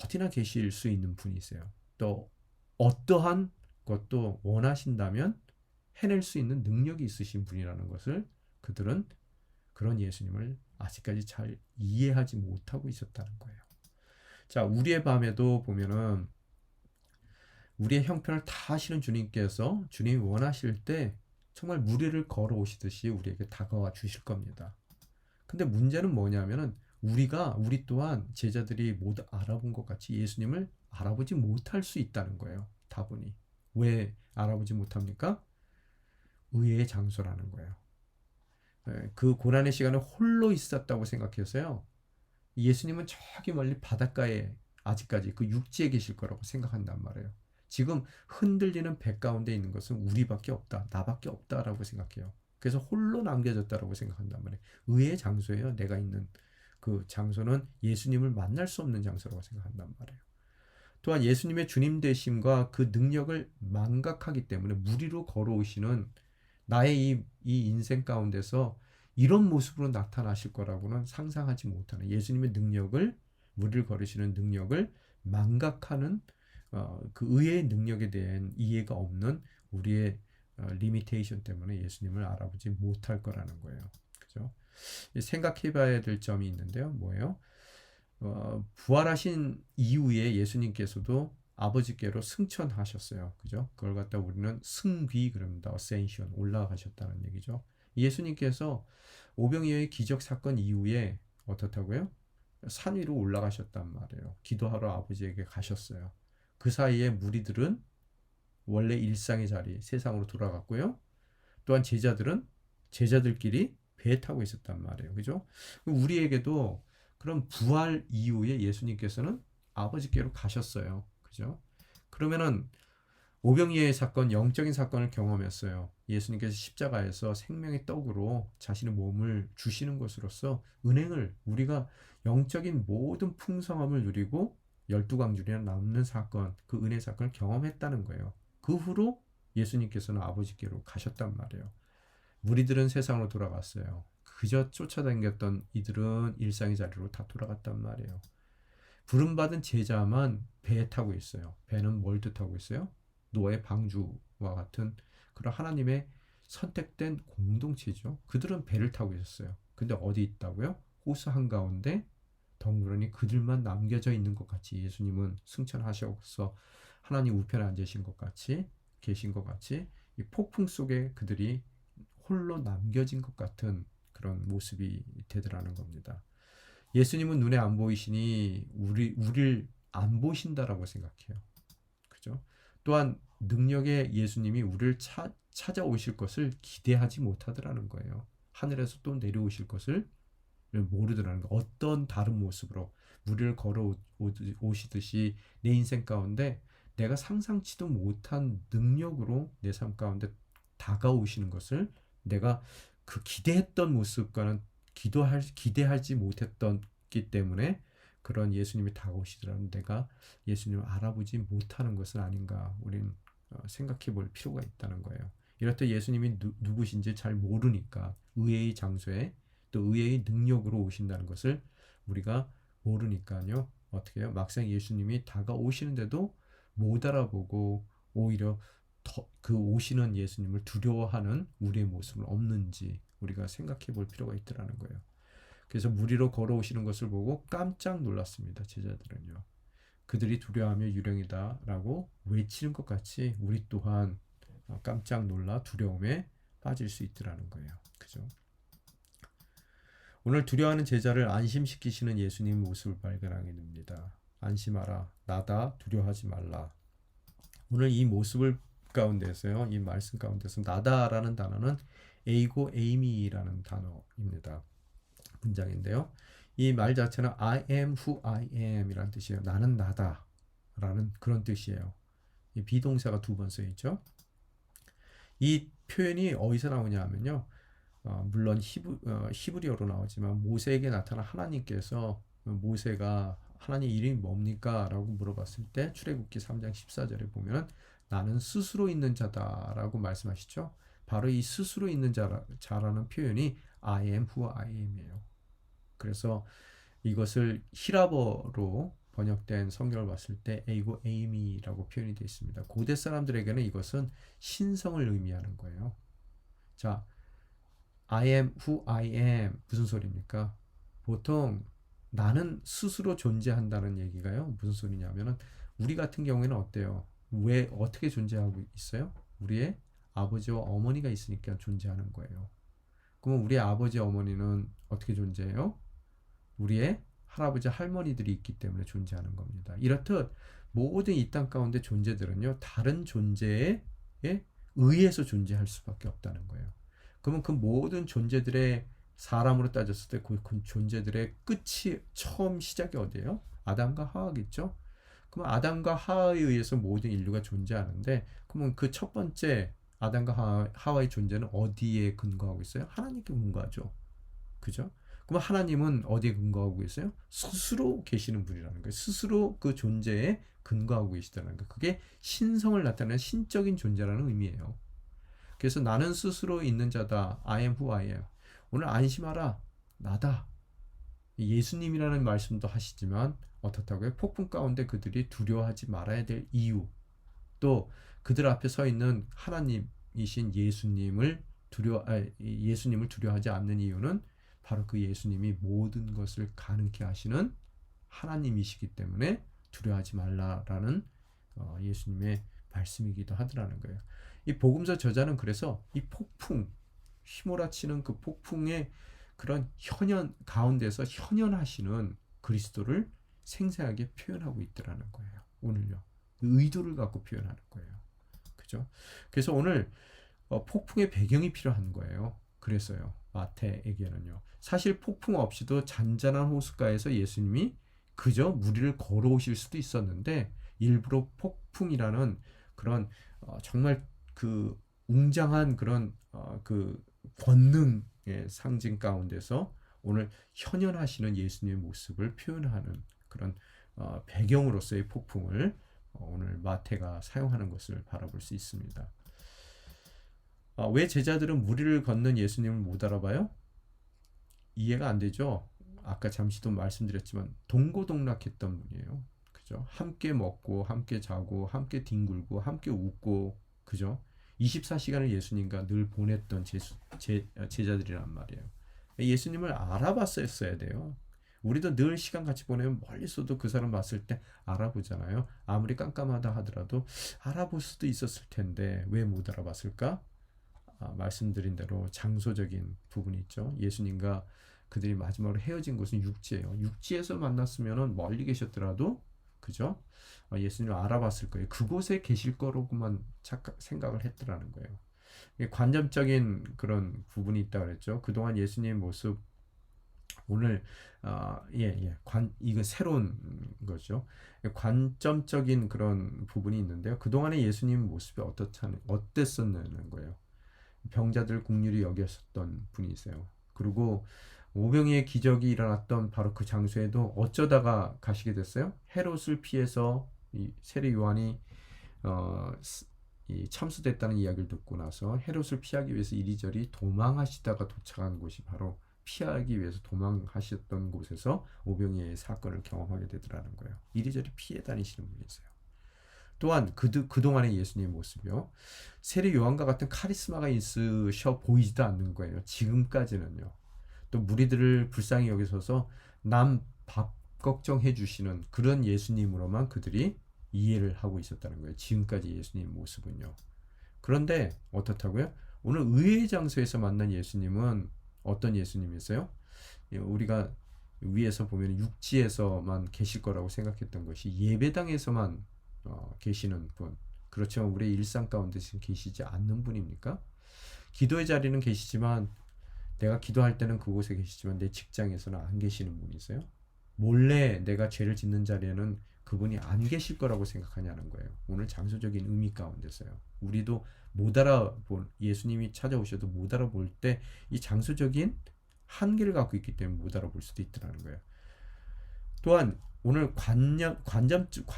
[SPEAKER 1] 어디나 계실 수 있는 분이세요. 또 어떠한 것도 원하신다면 해낼 수 있는 능력이 있으신 분이라는 것을 그들은 그런 예수님을 아직까지 잘 이해하지 못하고 있었다는 거예요. 자, 우리의 밤에도 보면은 우리의 형편을 다 아시는 주님께서 주님이 원하실 때 정말 무리를 걸어오시듯이 우리에게 다가와 주실 겁니다. 근데 문제는 뭐냐면은 우리 또한 제자들이 모두 알아본 것 같이 예수님을 알아보지 못할 수 있다는 거예요. 다분히. 왜 알아보지 못합니까? 의외의 장소라는 거예요. 그 고난의 시간에 홀로 있었다고 생각해서요. 예수님은 저기 멀리 바닷가에 아직까지 그 육지에 계실 거라고 생각한단 말이에요. 지금 흔들리는 배 가운데 있는 것은 우리밖에 없다. 나밖에 없다라고 생각해요. 그래서 홀로 남겨졌다라고 생각한단 말이에요. 의외의 장소예요. 내가 있는 그 장소는 예수님을 만날 수 없는 장소라고 생각한단 말이에요. 또한 예수님의 주님 되심과 그 능력을 망각하기 때문에 무리로 걸어오시는 나의 이 인생 가운데서 이런 모습으로 나타나실 거라고는 상상하지 못하는 예수님의 능력을 무리를 걸으시는 능력을 망각하는 그 의외의 능력에 대한 이해가 없는 우리의 리미테이션 때문에 예수님을 알아보지 못할 거라는 거예요. 그죠? 생각해 봐야 될 점이 있는데요. 뭐예요? 부활하신 이후에 예수님께서도 아버지께로 승천하셨어요. 그죠? 그걸 갖다 우리는 승귀 그럽니다. ascension 올라가셨다는 얘기죠. 예수님께서 오병이어의 기적 사건 이후에 어떻다고요? 산 위로 올라가셨단 말이에요. 기도하러 아버지에게 가셨어요. 그 사이에 무리들은 원래 일상의 자리 세상으로 돌아갔고요. 또한 제자들끼리 배 타고 있었단 말이에요. 그죠? 우리에게도 그럼 부활 이후에 예수님께서는 아버지께로 가셨어요. 그죠? 그러면은 오병이어의 사건, 영적인 사건을 경험했어요. 예수님께서 십자가에서 생명의 떡으로 자신의 몸을 주시는 것으로서 우리가 영적인 모든 풍성함을 누리고 12광줄이나 남는 사건, 그 은혜 사건을 경험했다는 거예요. 그 후로 예수님께서는 아버지께로 가셨단 말이에요. 무리들은 세상으로 돌아갔어요. 그저 쫓아다녔던 이들은 일상의 자리로 다 돌아갔단 말이에요. 부름받은 제자만 배에 타고 있어요. 배는 뭘 뜻하고 있어요? 노아의 방주와 같은 그런 하나님의 선택된 공동체죠. 그들은 배를 타고 있었어요. 근데 어디 있다고요? 호수 한가운데 덩그러니 그들만 남겨져 있는 것 같이 예수님은 승천하셔서 하나님 우편에 앉으신 것 같이 계신 것 같이 이 폭풍 속에 그들이 홀로 남겨진 것 같은 그런 모습이 되더라는 겁니다. 예수님은 눈에 안 보이시니 우리를 안 보신다라고 생각해요. 그죠? 또한 능력의 예수님이 우리를 찾아오실 것을 기대하지 못하더라는 거예요. 하늘에서 또 내려오실 것을 모르더라는 거. 어떤 다른 모습으로 우리를 걸어 오시듯이 내 인생 가운데 내가 상상치도 못한 능력으로 내 삶 가운데 다가오시는 것을 내가 그 기대했던 모습과는 기대하지 못했기 때문에 그런 예수님이 다가오시더라는 내가 예수님을 알아보지 못하는 것은 아닌가 우린 생각해 볼 필요가 있다는 거예요. 이럴 때 예수님이 누구신지 잘 모르니까 의의 장소에 또 의의 능력으로 오신다는 것을 우리가 모르니까요. 어떻게 해요? 막상 예수님이 다가오시는데도 못 알아보고 오히려 그 오시는 예수님을 두려워하는 우리의 모습은 없는지 우리가 생각해 볼 필요가 있더라는 거예요. 그래서 무리로 걸어오시는 것을 보고 깜짝 놀랐습니다. 제자들은요. 그들이 두려워하며 유령이다라고 외치는 것 같이 우리 또한 깜짝 놀라 두려움에 빠질 수 있더라는 거예요. 그죠? 오늘 두려워하는 제자를 안심시키시는 예수님 모습을 발견하게 됩니다. 안심하라. 나다. 두려워하지 말라. 오늘 이 모습을 가운데서요. 이 말씀 가운데서 나다라는 단어는 에이고 에이미라는 단어입니다. 문장인데요. 이 말 자체는 I am who I am 이라는 뜻이에요. 나는 나다 라는 그런 뜻이에요. 이 비동사가 두 번 쓰여있죠. 이 표현이 어디서 나오냐 하면요. 물론 히브리어로 나오지만 모세에게 나타난 하나님께서 모세가 하나님 이름이 뭡니까? 라고 물어봤을 때 출애굽기 3장 14절에 보면 나는 스스로 있는 자다 라고 말씀하시죠. 바로 이 스스로 있는 자라는 표현이 I am who I am 이에요. 그래서 이것을 히라버로 번역된 성경을 봤을 때 에이고 에이미라고 표현이 되어 있습니다. 고대 사람들에게는 이것은 신성을 의미하는 거예요. 자, I am who I am 무슨 소리입니까? 보통 나는 스스로 존재한다는 얘기가요. 무슨 소리냐면은 우리 같은 경우에는 어때요? 왜 어떻게 존재하고 있어요? 우리의 아버지와 어머니가 있으니까 존재하는 거예요. 그러면 우리의 아버지 어머니는 어떻게 존재해요? 우리의 할아버지 할머니들이 있기 때문에 존재하는 겁니다. 이렇듯 모든 이 땅 가운데 존재들은요. 다른 존재에 의해서 존재할 수밖에 없다는 거예요. 그러면 그 모든 존재들의 사람으로 따졌을 때 그 존재들의 끝이 처음 시작이 어디예요? 아담과 하와겠죠. 그럼 아담과 하와에 의해서 모든 인류가 존재하는데 그러면 그 첫 번째 아담과 하와의 존재는 어디에 근거하고 있어요? 하나님께 근거하죠. 그죠? 그럼 하나님은 어디에 근거하고 있어요? 스스로 계시는 분이라는 거예요. 스스로 그 존재에 근거하고 계시다는 거예요. 그게 신성을 나타내는 신적인 존재라는 의미예요. 그래서 나는 스스로 있는 자다. I am who I am. 오늘 안심하라. 나다. 예수님이라는 말씀도 하시지만 어떻다고요? 폭풍 가운데 그들이 두려워하지 말아야 될 이유. 또 그들 앞에 서 있는 하나님이신 예수님을 두려워하지 않는 이유는 바로 그 예수님이 모든 것을 가능케 하시는 하나님이시기 때문에 두려워하지 말라라는 예수님의 말씀이기도 하더라는 거예요. 이 복음서 저자는 그래서 이 폭풍, 휘몰아치는 그 폭풍의 그런 현현 가운데서 현현하시는 그리스도를 생생하게 표현하고 있더라는 거예요. 오늘요. 의도를 갖고 표현하는 거예요. 그죠? 그래서 오늘 폭풍의 배경이 필요한 거예요. 그래서요. 마태에게는요. 사실 폭풍 없이도 잔잔한 호숫가에서 예수님이 그저 무리를 걸어오실 수도 있었는데 일부러 폭풍이라는 그런 정말 그 웅장한 그런 그 권능의 상징 가운데서 오늘 현현하시는 예수님의 모습을 표현하는 그런 배경으로서의 폭풍을 오늘 마태가 사용하는 것을 바라볼 수 있습니다. 왜 제자들은 무리를 걷는 예수님을 못 알아봐요? 이해가 안 되죠? 아까 잠시도 말씀드렸지만 동고동락했던 분이에요. 그죠? 함께 먹고 함께 자고 함께 뒹굴고 함께 웃고 그죠? 24시간을 예수님과 늘 보냈던 제자들이란 말이에요. 예수님을 알아봤어야 돼요. 우리도 늘 시간 같이 보내면 멀리서도 그 사람 봤을 때 알아보잖아요. 아무리 깜깜하다 하더라도 알아볼 수도 있었을 텐데 왜 못 알아봤을까? 말씀드린 대로 장소적인 부분이 있죠. 예수님과 그들이 마지막으로 헤어진 곳은 육지예요. 육지에서 만났으면 멀리 계셨더라도 그죠? 예수님을 알아봤을 거예요. 그곳에 계실 거로만 생각을 했더라는 거예요. 관점적인 그런 부분이 있다고 그랬죠. 그동안 예수님의 모습 오늘 이건 새로운 거죠. 관점적인 그런 부분이 있는데요. 그동안의 예수님 모습이 어땠었냐는 거예요. 병자들 긍휼히 여겼었던 분이세요. 그리고 오병이의 기적이 일어났던 바로 그 장소에도 어쩌다가 가시게 됐어요? 헤롯을 피해서 이 세례 요한이 이 참수됐다는 이야기를 듣고 나서 헤롯을 피하기 위해서 이리저리 도망하시다가 도착한 곳이 바로 피하기 위해서 도망하셨던 곳에서 오병이의 사건을 경험하게 되더라는 거예요. 이리저리 피해 다니시는 분이세요. 또한 그동안의 예수님의 모습이요. 세례 요한과 같은 카리스마가 있으셔 보이지도 않는 거예요. 지금까지는요. 또 무리들을 불쌍히 여기셔서 남 밥 걱정해 주시는 그런 예수님으로만 그들이 이해를 하고 있었다는 거예요. 지금까지 예수님의 모습은요. 그런데 어떻다고요? 오늘 의외의 장소에서 만난 예수님은 어떤 예수님이세요? 우리가 위에서 보면 육지에서만 계실 거라고 생각했던 것이 예배당에서만 계시는 분. 그렇지만 우리의 일상 가운데 계시지 않는 분입니까? 기도의 자리는 계시지만 내가 기도할 때는 그곳에 계시지만 내 직장에서는 안 계시는 분이세요? 몰래 내가 죄를 짓는 자리에는 그분이 안 계실 거라고 생각하냐는 거예요. 오늘 장소적인 의미 가운데서요. 우리도 못 알아볼 예수님이 찾아오셔도 못 알아볼 때 이 장소적인 한계를 갖고 있기 때문에 못 알아볼 수도 있더라는 거예요. 또한 오늘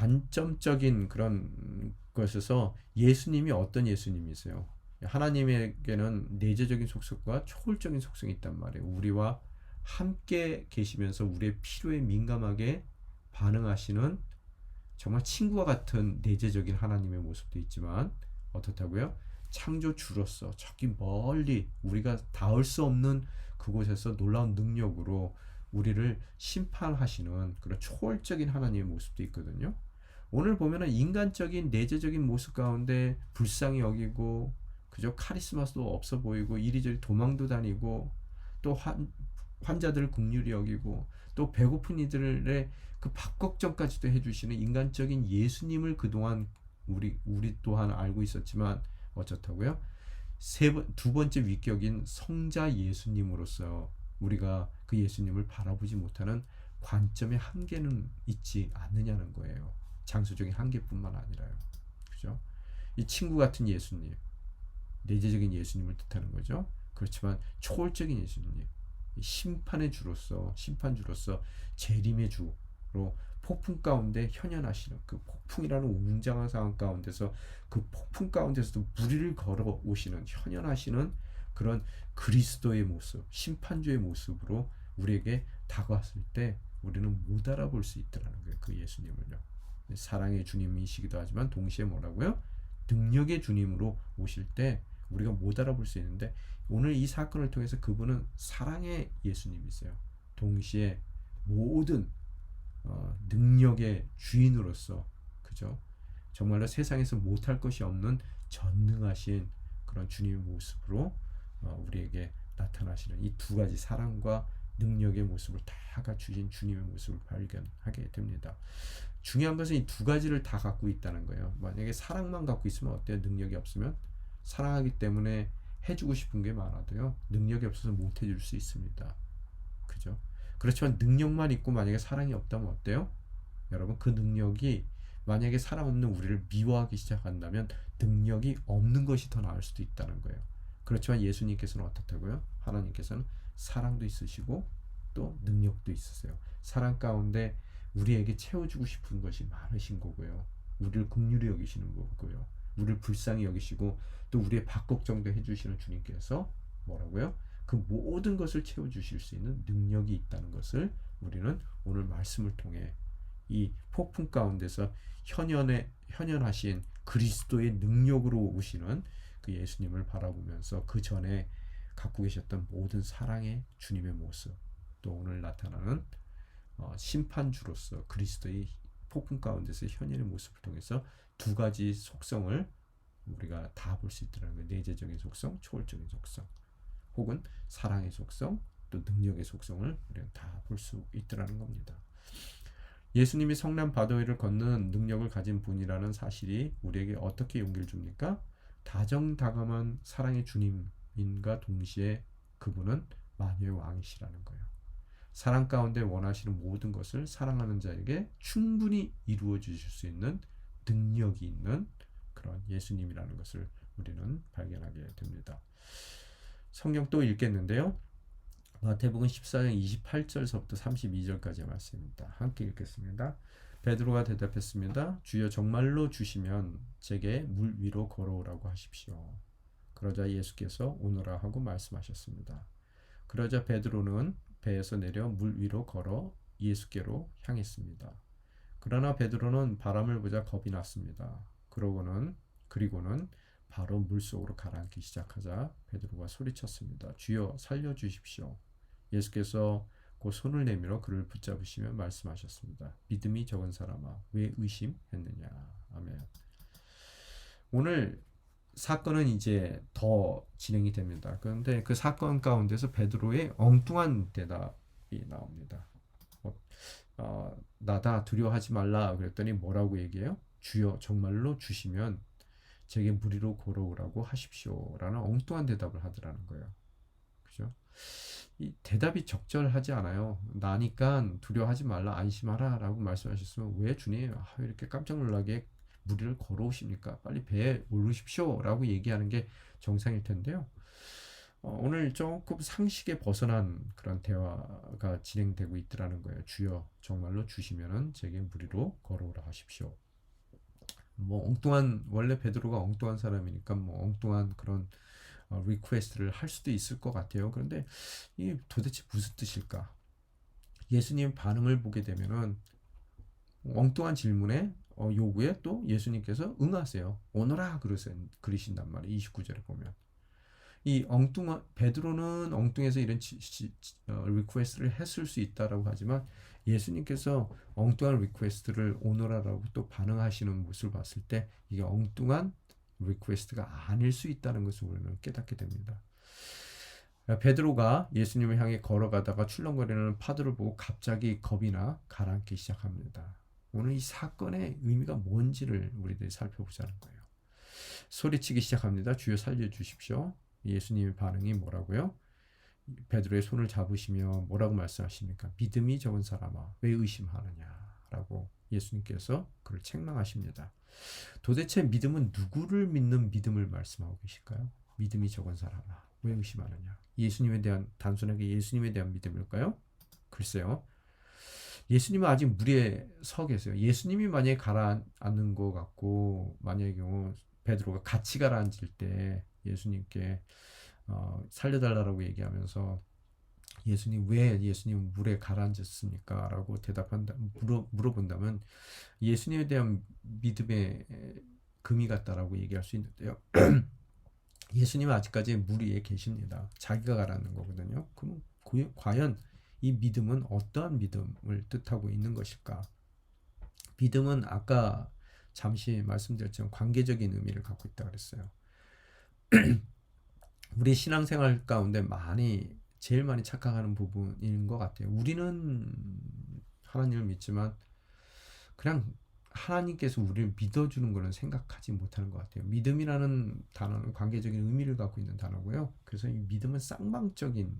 [SPEAKER 1] 관점적인 그런 것에서 예수님이 어떤 예수님이세요? 하나님에게는 내재적인 속성과 초월적인 속성이 있단 말이에요. 우리와 함께 계시면서 우리의 필요에 민감하게 반응하시는 정말 친구와 같은 내재적인 하나님의 모습도 있지만 어떻다고요? 창조주로서 저기 멀리 우리가 닿을 수 없는 그곳에서 놀라운 능력으로 우리를 심판하시는 그런 초월적인 하나님의 모습도 있거든요. 오늘 보면은 인간적인 내재적인 모습 가운데 불쌍히 여기고 그저 카리스마도 없어 보이고 이리저리 도망도 다니고 또 환자들을 긍휼히 여기고 또 배고픈 이들의 그 밥 걱정까지도 해주시는 인간적인 예수님을 그동안 우리 또한 알고 있었지만 어쩌다고요? 두 번째 위격인 성자 예수님으로서 우리가 그 예수님을 바라보지 못하는 관점의 한계는 있지 않느냐는 거예요. 장소적인 한계뿐만 아니라요. 그죠? 이 친구 같은 예수님, 내재적인 예수님을 뜻하는 거죠. 그렇지만 초월적인 예수님, 심판의 주로서 재림의 주로 폭풍 가운데 현현하시는 그 폭풍이라는 웅장한 상황 가운데서 그 폭풍 가운데서도 무리를 걸어 오시는 현현하시는 그런 그리스도의 모습, 심판주의 모습으로 우리에게 다가왔을 때 우리는 못 알아볼 수 있더라는 거예요. 그 예수님을요. 사랑의 주님이시기도 하지만 동시에 뭐라고요? 능력의 주님으로 오실 때 우리가 못 알아볼 수 있는데 오늘 이 사건을 통해서 그분은 사랑의 예수님이세요. 동시에 모든 능력의 주인으로서 그죠? 정말로 세상에서 못할 것이 없는 전능하신 그런 주님의 모습으로 우리에게 나타나시는 이 두 가지 사랑과 능력의 모습을 다 갖추신 주님의 모습을 발견하게 됩니다. 중요한 것은 이 두 가지를 다 갖고 있다는 거예요. 만약에 사랑만 갖고 있으면 어때요? 능력이 없으면 사랑하기 때문에 해주고 싶은 게 많아도요. 능력이 없어서 못 해줄 수 있습니다. 그죠? 그렇지만 능력만 있고 만약에 사랑이 없다면 어때요? 여러분 그 능력이 만약에 사랑 없는 우리를 미워하기 시작한다면 능력이 없는 것이 더 나을 수도 있다는 거예요. 그렇지만 예수님께서는 어떻다고요? 하나님께서는 사랑도 있으시고 또 능력도 있으세요. 사랑 가운데 우리에게 채워주고 싶은 것이 많으신 거고요. 우리를 긍휼히 여기시는 거고요. 우리를 불쌍히 여기시고 또 우리의 밥 걱정도 해주시는 주님께서 뭐라고요? 그 모든 것을 채워주실 수 있는 능력이 있다는 것을 우리는 오늘 말씀을 통해 이 폭풍 가운데서 현현하신 그리스도의 능력으로 오시는 그 예수님을 바라보면서 그 전에 갖고 계셨던 모든 사랑의 주님의 모습 또 오늘 나타나는 심판주로서 그리스도의 폭풍 가운데서 현현의 모습을 통해서 두 가지 속성을 우리가 다 볼 수 있더라는 거예요. 내재적인 속성, 초월적인 속성, 혹은 사랑의 속성, 또 능력의 속성을 우리가 다 볼 수 있더라는 겁니다. 예수님이 성난 바다 위를 걷는 능력을 가진 분이라는 사실이 우리에게 어떻게 용기를 줍니까? 다정다감한 사랑의 주님인가 동시에 그분은 만유의 왕이시라는 거예요. 사랑 가운데 원하시는 모든 것을 사랑하는 자에게 충분히 이루어 주실 수 있는 능력이 있는 그런 예수님이라는 것을 우리는 발견하게 됩니다. 성경 또 읽겠는데요. 마태복음 14장 28절서부터 32절까지의 말씀입니다. 함께 읽겠습니다. 베드로가 대답했습니다. 주여 정말로 주시면 제게 물 위로 걸어오라고 하십시오. 그러자 예수께서 오너라 하고 말씀하셨습니다. 그러자 베드로는 배에서 내려 물 위로 걸어 예수께로 향했습니다. 그러나 베드로는 바람을 보자 겁이 났습니다. 그리고는 바로 물속으로 가라앉기 시작하자 베드로가 소리쳤습니다. 주여 살려주십시오. 예수께서 곧 손을 내밀어 그를 붙잡으시며 말씀하셨습니다. 믿음이 적은 사람아 왜 의심했느냐. 아멘. 오늘 사건은 이제 더 진행이 됩니다. 그런데 그 사건 가운데서 베드로의 엉뚱한 대답이 나옵니다. 나다 두려워하지 말라 그랬더니 뭐라고 얘기해요? 주여 정말로 주시면 제게 물 위로 걸어오라고 하십시오 라는 엉뚱한 대답을 하더라는 거예요. 그죠? 이 대답이 적절하지 않아요. 나니까 두려워하지 말라 안심하라 라고 말씀하셨으면 왜 주님 이렇게 깜짝 놀라게 물 위를 걸어오십니까? 빨리 배에 오르십시오 라고 얘기하는 게 정상일 텐데요. 오늘 조금 상식에 벗어난 그런 대화가 진행되고 있더라는 거예요. 주여 정말로 주시면은 제게 물 위로 걸어오라 하십시오. 뭐 엉뚱한 원래 베드로가 엉뚱한 사람이니까 뭐 엉뚱한 그런 리퀘스트를 할 수도 있을 것 같아요. 그런데 이 도대체 무슨 뜻일까? 예수님 반응을 보게 되면은 엉뚱한 질문에 요구에 또 예수님께서 응하세요. 오너라 그러신단 말이에요. 29절에 보면 이 엉뚱한 베드로는 엉뚱해서 이런 리퀘스트를 했을 수 있다라고 하지만 예수님께서 엉뚱한 리퀘스트를 오너라라고 또 반응하시는 모습을 봤을 때 이게 엉뚱한 리퀘스트가 아닐 수 있다는 것을 우리는 깨닫게 됩니다. 베드로가 예수님을 향해 걸어가다가 출렁거리는 파도를 보고 갑자기 겁이 나 가라앉기 시작합니다. 오늘 이 사건의 의미가 뭔지를 우리들이 살펴보자는 거예요. 소리치기 시작합니다. 주여 살려주십시오. 예수님의 반응이 뭐라고요? 베드로의 손을 잡으시며 뭐라고 말씀하십니까? 믿음이 적은 사람아 왜 의심하느냐 라고 예수님께서 그를 책망하십니다. 도대체 믿음은 누구를 믿는 믿음을 말씀하고 계실까요? 믿음이 적은 사람아 왜 의심하느냐. 예수님에 대한 단순하게 예수님에 대한 믿음일까요? 글쎄요. 예수님은 아직 물에 서 계세요. 예수님이 만약에 가라앉는 것 같고 만약에 경우 베드로가 같이 가라앉을 때 예수님께 살려달라고 얘기하면서 왜 예수님 물에 가라앉았습니까? 라고 물어본다면 예수님에 대한 믿음의 금이 같다라고 얘기할 수 있는데요. 예수님은 아직까지 물 위에 계십니다. 자기가 가라앉는 거거든요. 그럼 과연 이 믿음은 어떠한 믿음을 뜻하고 있는 것일까? 믿음은 아까 잠시 말씀드렸지만 관계적인 의미를 갖고 있다고 그랬어요. 우리 신앙생활 가운데 제일 많이 착각하는 부분인 것 같아요. 우리는 하나님을 믿지만 그냥 하나님께서 우리를 믿어주는 거는 생각하지 못하는 것 같아요. 믿음이라는 단어는 관계적인 의미를 갖고 있는 단어고요. 그래서 이 믿음은 쌍방적인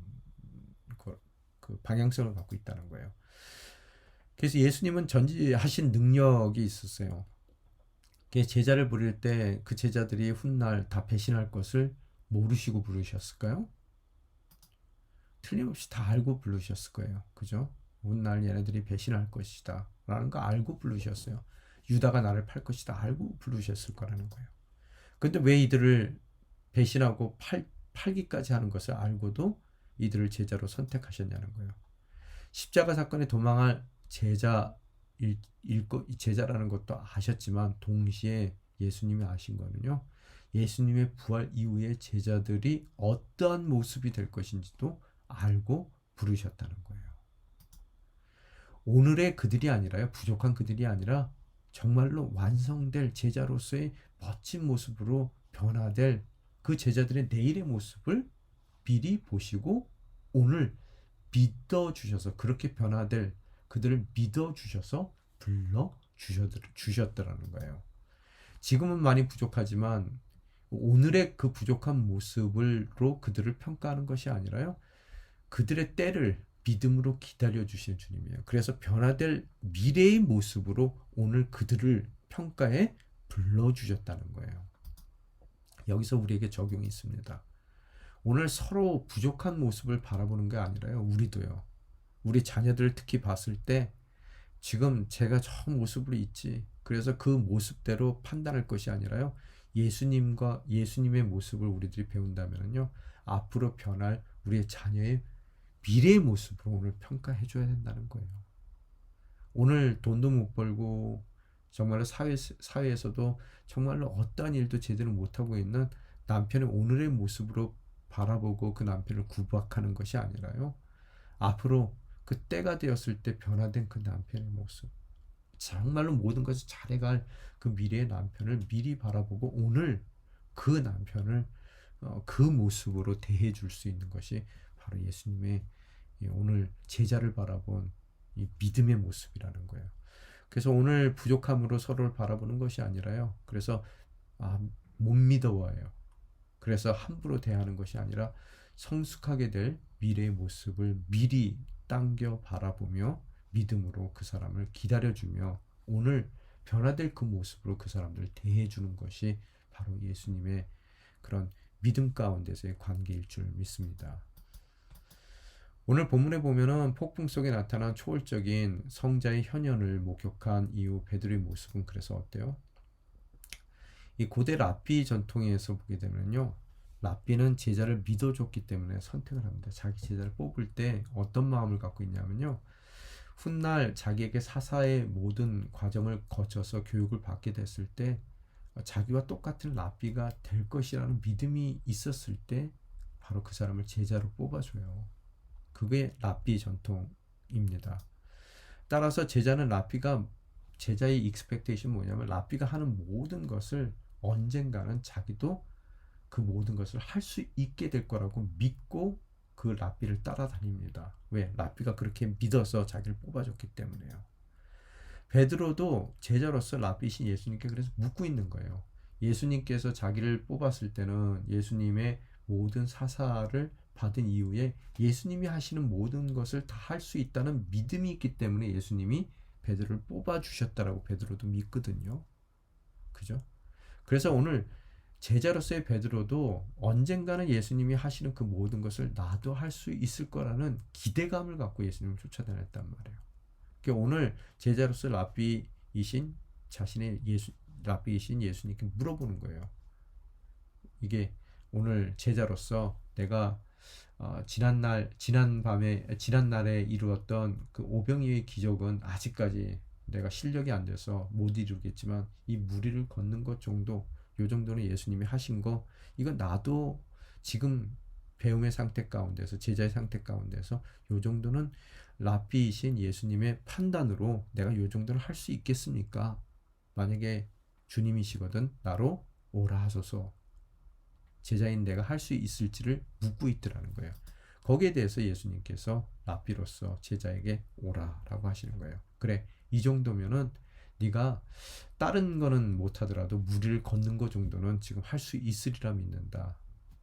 [SPEAKER 1] 그 방향성을 갖고 있다는 거예요. 그래서 예수님은 전지하신 능력이 있었어요. 제자를 부릴 때 그 제자들이 훗날 다 배신할 것을 모르시고 부르셨을까요? 틀림없이 다 알고 부르셨을 거예요. 그죠? 훗날 얘네들이 배신할 것이다 라는 거 알고 부르셨어요. 유다가 나를 팔 것이다 알고 부르셨을 거라는 거예요. 근데 왜 이들을 배신하고 팔기까지 하는 것을 알고도 이들을 제자로 선택하셨냐는 거예요. 십자가 사건에 도망할 제자라는 것도 아셨지만 동시에 예수님이 아신 거는요. 예수님의 부활 이후에 제자들이 어떠한 모습이 될 것인지도 알고 부르셨다는 거예요. 오늘의 그들이 아니라요. 부족한 그들이 아니라 정말로 완성될 제자로서의 멋진 모습으로 변화될 그 제자들의 내일의 모습을 미리 보시고 오늘 믿어 주셔서 그렇게 변화될 그들을 믿어 주셔서 불러 주셨더라는 거예요. 지금은 많이 부족하지만 오늘의 그 부족한 모습으로 그들을 평가하는 것이 아니라요. 그들의 때를 믿음으로 기다려 주시는 주님이에요. 그래서 변화될 미래의 모습으로 오늘 그들을 평가해 불러 주셨다는 거예요. 여기서 우리에게 적용이 있습니다. 오늘 서로 부족한 모습을 바라보는 게 아니라요. 우리도요. 우리 자녀들을 특히 봤을 때 지금 제가 저 모습으로 있지. 그래서 그 모습대로 판단할 것이 아니라요. 예수님과 예수님의 모습을 우리들이 배운다면요. 앞으로 변할 우리의 자녀의 미래의 모습으로 오늘 평가해 줘야 된다는 거예요. 오늘 돈도 못 벌고 정말로 사회에서도 정말로 어떠한 일도 제대로 못하고 있는 남편의 오늘의 모습으로 바라보고 그 남편을 구박하는 것이 아니라요. 앞으로 그 때가 되었을 때 변화된 그 남편의 모습, 정말로 모든 것을 잘해갈 그 미래의 남편을 미리 바라보고 오늘 그 남편을 그 모습으로 대해줄 수 있는 것이 바로 예수님의 오늘 제자를 바라본 이 믿음의 모습이라는 거예요. 그래서 오늘 부족함으로 서로를 바라보는 것이 아니라요. 그래서 못 믿어와요. 그래서 함부로 대하는 것이 아니라 성숙하게 될 미래의 모습을 미리 당겨 바라보며 믿음으로 그 사람을 기다려주며 오늘 변화될 그 모습으로 그 사람들을 대해주는 것이 바로 예수님의 그런 믿음 가운데서의 관계일 줄 믿습니다. 오늘 본문에 보면은 폭풍 속에 나타난 초월적인 성자의 현현을 목격한 이후 베드로의 모습은 그래서 어때요? 이 고대 랍비 전통에서 보게 되면요. 랍비는 제자를 믿어줬기 때문에 선택을 합니다. 자기 제자를 뽑을 때 어떤 마음을 갖고 있냐면요. 훗날 자기에게 사사의 모든 과정을 거쳐서 교육을 받게 됐을 때 자기와 똑같은 랍비가 될 것이라는 믿음이 있었을 때 바로 그 사람을 제자로 뽑아줘요. 그게 랍비 전통입니다. 따라서 제자의 익스펙테이션 뭐냐면 랍비가 하는 모든 것을 언젠가는 자기도 그 모든 것을 할 수 있게 될 거라고 믿고 그 랍비를 따라다닙니다. 왜? 랍비가 그렇게 믿어서 자기를 뽑아줬기 때문에요. 베드로도 제자로서 랍비신 예수님께 그래서 묻고 있는 거예요. 예수님께서 자기를 뽑았을 때는 예수님의 모든 사사를 받은 이후에 예수님이 하시는 모든 것을 다 할 수 있다는 믿음이 있기 때문에 예수님이 베드로를 뽑아주셨다라고 베드로도 믿거든요. 그죠? 그래서 오늘 제자로서의 베드로도 언젠가는 예수님이 하시는 그 모든 것을 나도 할 수 있을 거라는 기대감을 갖고 예수님을 쫓아다녔단 말이에요. 그러니까 오늘 제자로서 랍비이신 예수님께 물어보는 거예요. 이게 오늘 제자로서 내가 지난날에 이루었던 그 오병이의 기적은 아직까지 내가 실력이 안 돼서 못 이루겠지만 이 무리를 걷는 것 정도, 요 정도는 예수님이 하신 거, 이건 나도 지금 배움의 상태 가운데서 제자의 상태 가운데서 요 정도는 랍비이신 예수님의 판단으로 내가 요 정도는 할 수 있겠습니까? 만약에 주님이시거든 나로 오라 하소서. 제자인 내가 할 수 있을지를 묻고 있더라는 거예요. 거기에 대해서 예수님께서 랍비로서 제자에게 오라라고 하시는 거예요. 그래, 이 정도면은 네가 다른 거는 못하더라도 무리를 걷는 거 정도는 지금 할 수 있으리라 믿는다.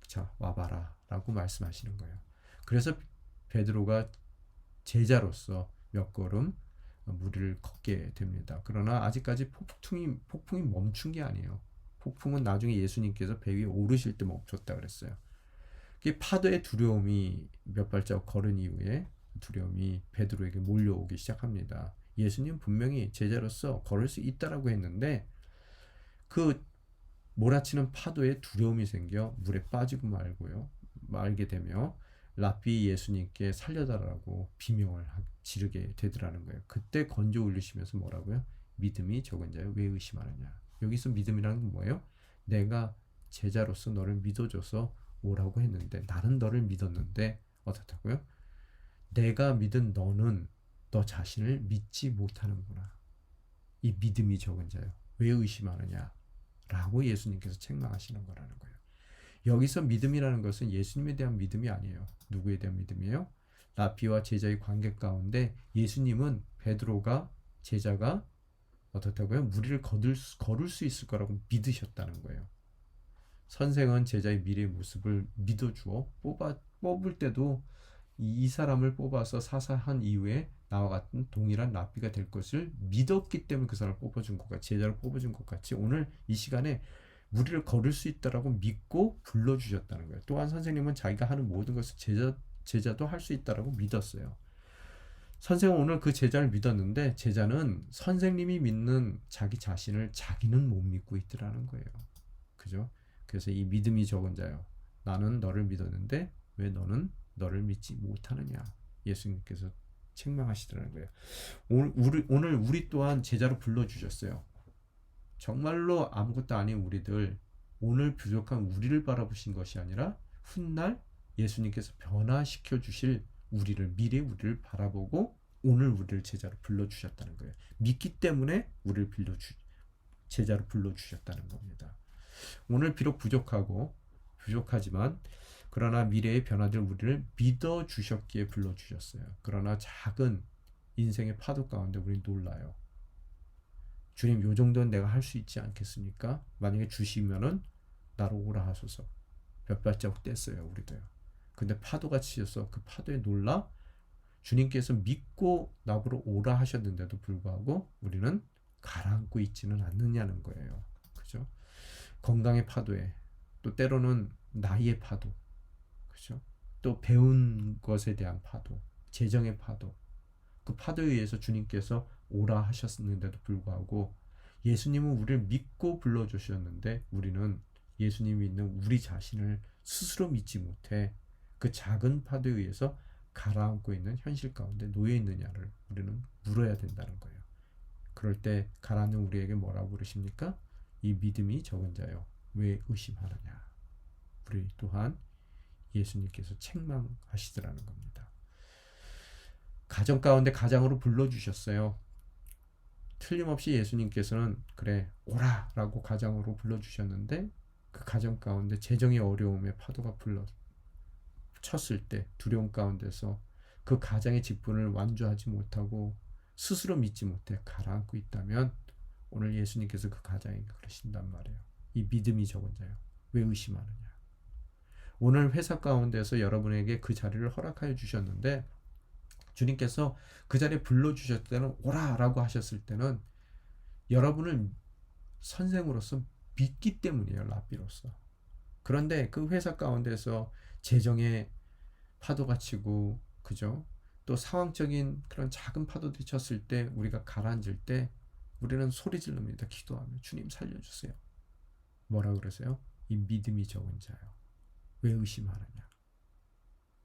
[SPEAKER 1] 자, 와봐라 라고 말씀하시는 거예요. 그래서 베드로가 제자로서 몇 걸음 무리를 걷게 됩니다. 그러나 아직까지 폭풍이 멈춘 게 아니에요. 폭풍은 나중에 예수님께서 배 위에 오르실 때 멈췄다 그랬어요. 파도의 두려움이 몇 발자국 걸은 이후에 두려움이 베드로에게 몰려오기 시작합니다. 예수님 분명히 제자로서 걸을 수 있다라고 했는데 그 몰아치는 파도에 두려움이 생겨 물에 빠지고 말게 되며 랍비 예수님께 살려달라고 비명을 지르게 되더라는 거예요. 그때 건져 올리시면서 뭐라고요? 믿음이 적은 자여 왜 의심하느냐. 여기서 믿음이라는 건 뭐예요? 내가 제자로서 너를 믿어줘서 오라고 했는데 나는 너를 믿었는데 어떻다고요? 내가 믿은 너는 너 자신을 믿지 못하는구나. 이 믿음이 적은 자요. 왜 의심하느냐? 라고 예수님께서 책망하시는 거라는 거예요. 여기서 믿음이라는 것은 예수님에 대한 믿음이 아니에요. 누구에 대한 믿음이에요? 랍비와 제자의 관계 가운데 예수님은 베드로가 제자가 어떻다고요? 무리를 걸을 수 있을 거라고 믿으셨다는 거예요. 선생은 제자의 미래의 모습을 믿어주어 뽑을 때도 이 사람을 뽑아서 사사한 이후에 나와 같은 동일한 랍비가 될 것을 믿었기 때문에 그 사람을 뽑아준 것 같이, 제자를 뽑아준 것 같이 오늘 이 시간에 무리를 걸을 수 있다라고 믿고 불러주셨다는 거예요. 또한 선생님은 자기가 하는 모든 것을 제자도 할 수 있다라고 믿었어요. 선생은 오늘 그 제자를 믿었는데 제자는 선생님이 믿는 자기 자신을 자기는 못 믿고 있더라는 거예요. 그죠? 그래서 이 믿음이 적은 자요. 나는 너를 믿었는데 왜 너는 너를 믿지 못하느냐? 예수님께서 책망하시더라는 거예요. 오늘 우리 또한 제자로 불러주셨어요. 정말로 아무것도 아닌 우리들, 오늘 부족한 우리를 바라보신 것이 아니라 훗날 예수님께서 변화시켜 주실 우리를, 미래 우리를 바라보고 오늘 우리를 제자로 불러주셨다는 거예요. 믿기 때문에 우리를 제자로 불러주셨다는 겁니다. 오늘 비록 부족하지만 그러나 미래의 변화될 우리를 믿어주셨기에 불러주셨어요. 그러나 작은 인생의 파도 가운데 우리는 놀라요. 주님, 요 정도는 내가 할 수 있지 않겠습니까? 만약에 주시면은 나로 오라 하소서. 몇 발자국 뗐어요, 우리도요. 근데 파도가 치셔서 그 파도에 놀라 주님께서 믿고 나보러 오라 하셨는데도 불구하고 우리는 가라앉고 있지는 않느냐는 거예요. 그죠? 건강의 파도에, 또 때로는 나이의 파도, 그죠? 또 배운 것에 대한 파도, 재정의 파도, 그 파도에 의해서 주님께서 오라 하셨는데도 불구하고 예수님은 우리를 믿고 불러주셨는데 우리는 예수님이 있는 우리 자신을 스스로 믿지 못해 그 작은 파도에 의해서 가라앉고 있는 현실 가운데 놓여 있느냐를 우리는 물어야 된다는 거예요. 그럴 때 가라앉는 우리에게 뭐라고 그러십니까? 이 믿음이 적은 자요. 왜 의심하느냐? 우리 또한 예수님께서 책망하시더라는 겁니다. 가정 가운데 가장으로 불러주셨어요. 틀림없이 예수님께서는 그래 오라라고 가장으로 불러주셨는데 그 가정 가운데 재정의 어려움의 파도가 쳤을 때 두려움 가운데서 그 가장의 직분을 완주하지 못하고 스스로 믿지 못해 가라앉고 있다면 오늘 예수님께서 그 가장에게 그러신단 말이에요. 이 믿음이 적은 자요. 왜 의심하느냐? 오늘 회사 가운데서 여러분에게 그 자리를 허락하여 주셨는데 주님께서 그 자리에 불러주셨을 때는 오라라고 하셨을 때는 여러분을 선생으로서 믿기 때문이에요. 랍비로서. 그런데 그 회사 가운데서 재정의 파도가 치고 그죠? 또 상황적인 그런 작은 파도들이 쳤을 때 우리가 가라앉을 때 우리는 소리 지릅니다. 기도하며 주님 살려주세요. 뭐라 그러세요? 이 믿음이 적은 자요. 왜 의심하느냐?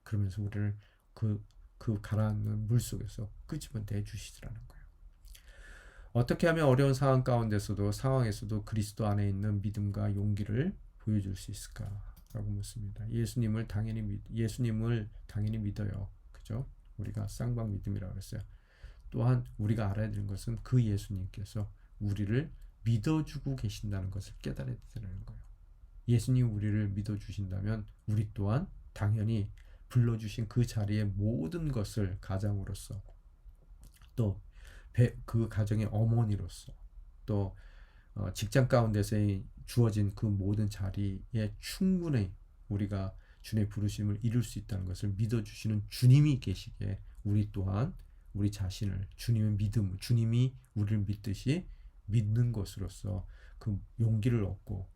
[SPEAKER 1] 그러면서 우리를 그 가라앉는 물 속에서 끄집어내 주시더라는 거예요. 어떻게 하면 어려운 상황에서도 그리스도 안에 있는 믿음과 용기를 보여줄 수 있을까라고 묻습니다. 예수님을 당연히 믿어요. 그죠? 우리가 쌍방 믿음이라고 그랬어요. 또한 우리가 알아야 되는 것은 그 예수님께서 우리를 믿어주고 계신다는 것을 깨달아야 되는 거예요. 예수님 우리를 믿어주신다면 우리 또한 당연히 불러주신 그 자리의 모든 것을 가장으로서 또 그 가정의 어머니로서 또 직장 가운데서 주어진 그 모든 자리에 충분히 우리가 주님의 부르심을 이룰 수 있다는 것을 믿어주시는 주님이 계시기에 우리 또한 우리 자신을 주님의 믿음, 주님이 우리를 믿듯이 믿는 것으로서 그 용기를 얻고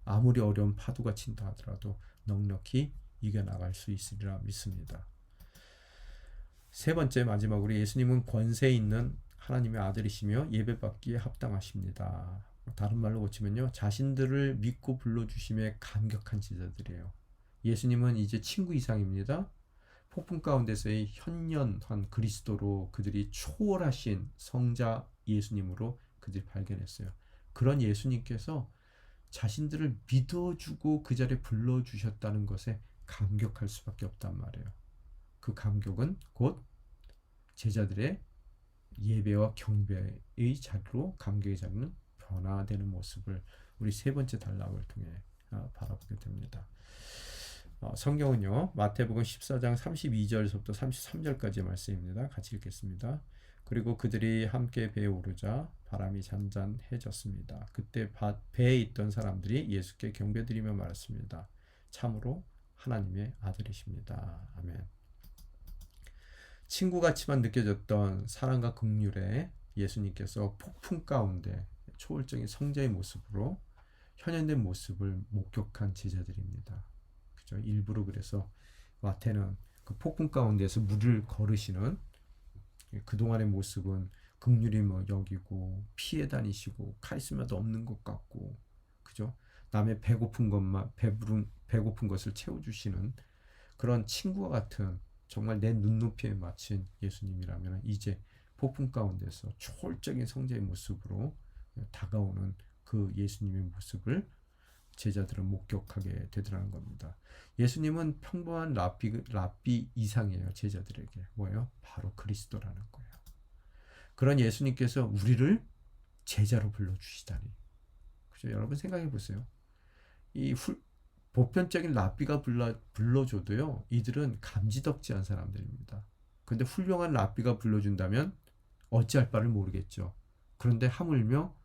[SPEAKER 1] 아무리 어려운 파도가 친다 하더라도 넉넉히 이겨나갈 수 있으리라 믿습니다. 세 번째 마지막으로 예수님은 권세 있는 하나님의 아들이시며 예배받기에 합당하십니다. 다른 말로 고치면요. 자신들을 믿고 불러주심에 감격한 제자들이에요. 예수님은 이제 친구 이상입니다. 폭풍 가운데서의 현연한 그리스도로 그들이 초월하신 성자 예수님으로 그들이 발견했어요. 그런 예수님께서 자신들을 믿어주고 그 자리에 불러주셨다는 것에 감격할 수밖에 없단 말이에요. 그 감격은 곧 제자들의 예배와 경배의 자리로, 감격의 자리는 변화되는 모습을 우리 세 번째 단락을 통해 바라보게 됩니다. 성경은요, 마태복음 14장 32절에서부터 33절까지의 말씀입니다. 같이 읽겠습니다. 그리고 그들이 함께 배에 오르자 바람이 잔잔해졌습니다. 그때 배에 있던 사람들이 예수께 경배드리며 말했습니다. 참으로 하나님의 아들이십니다. 아멘. 친구같이만 느껴졌던 사랑과 긍휼에 예수님께서 폭풍 가운데 초월적인 성자의 모습으로 현현된 모습을 목격한 제자들입니다. 그죠? 일부러 그래서 마태는 그 폭풍 가운데서 물을 걸으시는 그동안의 모습은 긍휼히 여기고 피해 다니시고 카리스마도 없는 것 같고, 그죠? 남의 배고픈 것을 채워주시는 그런 친구와 같은, 정말 내 눈높이에 맞춘 예수님이라면 이제 폭풍 가운데서 초월적인 성자의 모습으로 다가오는 그 예수님의 모습을 제자들은 목격하게 되더라는 겁니다. 예수님은 평범한 랍비 이상이에요. 제자들에게 뭐예요? 바로 그리스도라는 거예요. 그런 예수님께서 우리를 제자로 불러주시다니. 그죠? 여러분 생각해 보세요. 이 보편적인 랍비가 불러줘도요, 이들은 감지덕지한 사람들입니다. 그런데 훌륭한 랍비가 불러준다면 어찌할 바를 모르겠죠. 그런데 하물며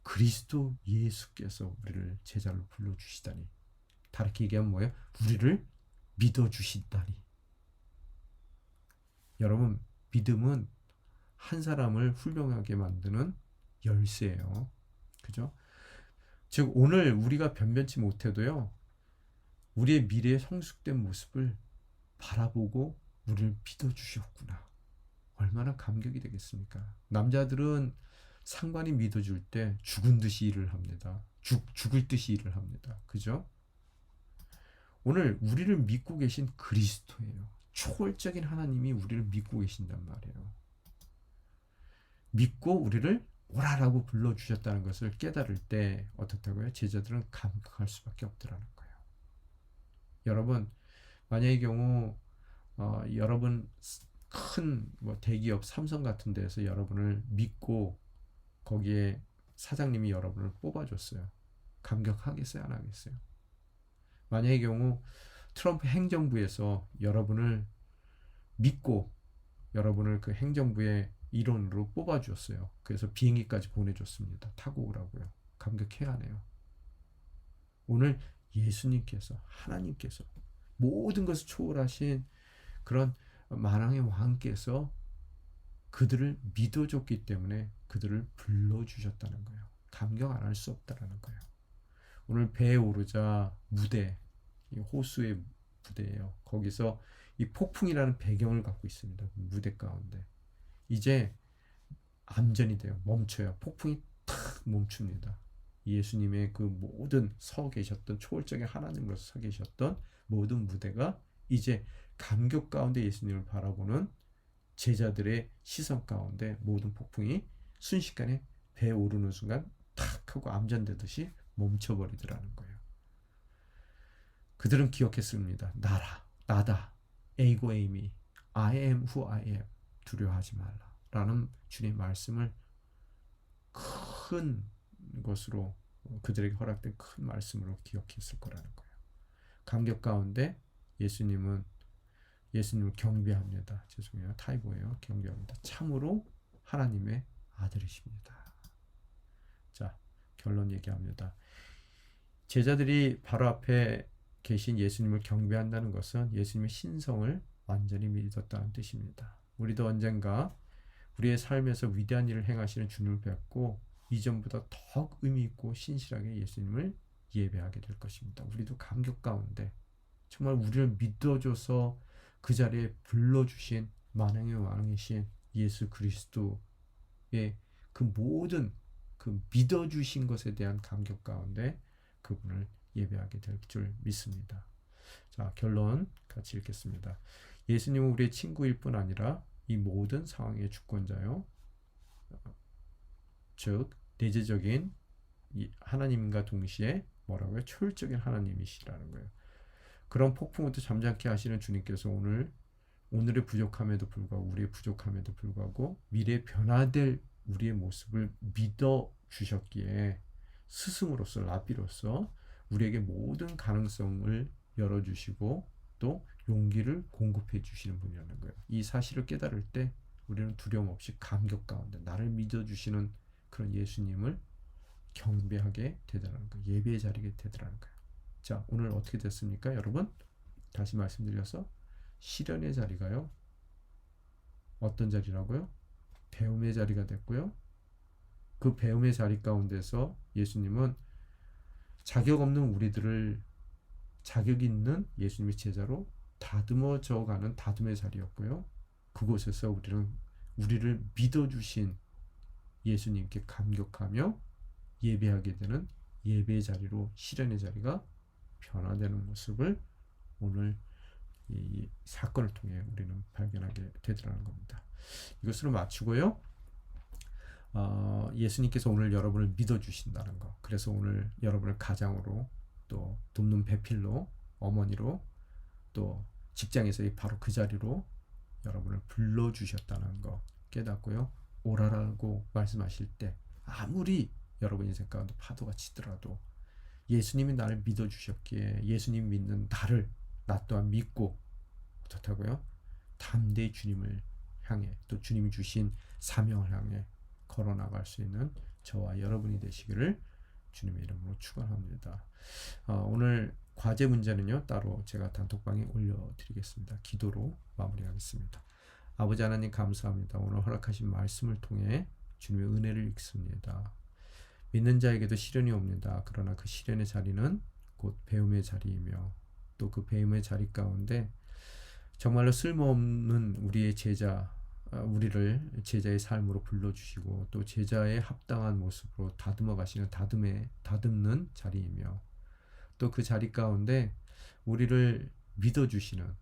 [SPEAKER 1] 그리스도 예수께서 우리를 제자로 불러주시다니. 다르게 얘기하면 뭐예요? 우리를 믿어주신다니. 여러분, 믿음은 한 사람을 훌륭하게 만드는 열쇠예요. 그죠? 즉 오늘 우리가 변변치 못해도요, 우리의 미래의 성숙된 모습을 바라보고 우리를 믿어주셨구나. 얼마나 감격이 되겠습니까? 남자들은 상관이 믿어줄 때 죽은 듯이 일을 합니다. 죽을 듯이 일을 합니다. 그죠? 오늘 우리를 믿고 계신 그리스도예요. 초월적인 하나님이 우리를 믿고 계신단 말이에요. 믿고 우리를 오라라고 불러주셨다는 것을 깨달을 때 어떻다고요? 제자들은 감격할 수밖에 없더라는 거예요. 여러분, 만약의 경우 여러분 큰 대기업 삼성 같은 데서 여러분을 믿고 거기에 사장님이 여러분을 뽑아줬어요. 감격하겠어요? 안 하겠어요? 만약의 경우 트럼프 행정부에서 여러분을 믿고 여러분을 그 행정부의 일원으로 뽑아주었어요. 그래서 비행기까지 보내줬습니다. 타고 오라고요. 감격해야 하네요. 오늘 예수님께서, 하나님께서 모든 것을 초월하신 그런 만왕의 왕께서 그들을 믿어줬기 때문에 그들을 불러주셨다는 거예요. 감격 안 할 수 없다는 거예요. 오늘 배에 오르자 무대, 이 호수의 무대예요. 거기서 이 폭풍이라는 배경을 갖고 있습니다. 무대 가운데. 이제 암전이 돼요. 멈춰요. 폭풍이 탁 멈춥니다. 예수님의 그 모든 서 계셨던 초월적인 하나님으로서 서 계셨던 모든 무대가 이제 감격 가운데 예수님을 바라보는 제자들의 시선 가운데 모든 폭풍이 순식간에 배에 오르는 순간 탁 하고 암전되듯이 멈춰버리더라는 거예요. 그들은 기억했습니다. 나다. 에이고 에이미. I am who I am. 두려워하지 말라. 라는 주님의 말씀을 큰 것으로, 그들에게 허락된 큰 말씀으로 기억했을 거라는 거예요. 감격 가운데 예수님을 경배합니다. 죄송해요. 타이보예요. 경배합니다. 참으로 하나님의 아들이십니다. 자, 결론 얘기합니다. 제자들이 바로 앞에 계신 예수님을 경배한다는 것은 예수님의 신성을 완전히 믿었다는 뜻입니다. 우리도 언젠가 우리의 삶에서 위대한 일을 행하시는 주님을 뵙고 이전보다 더욱 의미 있고 신실하게 예수님을 예배하게 될 것입니다. 우리도 감격 가운데 정말 우리를 믿어줘서 그 자리에 불러주신 만왕의 왕이신 예수 그리스도의 그 모든 그 믿어주신 것에 대한 감격 가운데 그분을 예배하게 될 줄 믿습니다. 자, 결론 같이 읽겠습니다. 예수님은 우리의 친구일 뿐 아니라 이 모든 상황의 주권자요. 즉 내재적인 하나님과 동시에 뭐라고요? 초월적인 하나님이시라는 거예요. 그런 폭풍부터 잠잠케 하시는 주님께서 오늘 오늘의 부족함에도 불구하고 우리의 부족함에도 불구하고 미래에 변화될 우리의 모습을 믿어 주셨기에 스승으로서 라비로서 우리에게 모든 가능성을 열어주시고 또 용기를 공급해 주시는 분이라는 거예요. 이 사실을 깨달을 때 우리는 두려움 없이 감격 가운데 나를 믿어주시는 그런 예수님을 경배하게 되더라는 거예요. 예배의 자리게 되더라는 거예요. 자, 오늘 어떻게 됐습니까? 여러분, 다시 말씀드려서 시련의 자리가요. 어떤 자리라고요? 배움의 자리가 됐고요. 그 배움의 자리 가운데서 예수님은 자격 없는 우리들을 자격 있는 예수님의 제자로 다듬어져 가는 다듬의 자리였고요. 그곳에서 우리를 믿어주신 예수님께 감격하며 예배하게 되는 예배의 자리로 시련의 자리가 변화되는 모습을 오늘 이 사건을 통해 우리는 발견하게 되더라는 겁니다. 이것으로 마치고요. 예수님께서 오늘 여러분을 믿어주신다는 거. 그래서 오늘 여러분을 가장으로 또 돕는 배필로 어머니로 또 직장에서의 바로 그 자리로 여러분을 불러주셨다는 거 깨닫고요. 오라라고 말씀하실 때 아무리 여러분 인생 가운데 파도가 치더라도 예수님이 나를 믿어주셨기에 예수님 믿는 나 또한 믿고 어떻다고요? 담대히 주님을 향해 또 주님이 주신 사명을 향해 걸어나갈 수 있는 저와 여러분이 되시기를 주님의 이름으로 축원합니다. 오늘 과제 문제는요 따로 제가 단톡방에 올려드리겠습니다. 기도로 마무리하겠습니다. 아버지 하나님 감사합니다. 오늘 허락하신 말씀을 통해 주님의 은혜를 읽습니다. 믿는 자에게도 시련이 옵니다. 그러나 그 시련의 자리는 곧 배움의 자리이며 또 그 배움의 자리 가운데 정말로 쓸모없는 우리의 우리를 제자의 삶으로 불러주시고 또 제자의 합당한 모습으로 다듬어 가시는 다듬는 자리이며 또 그 자리 가운데 우리를 믿어주시는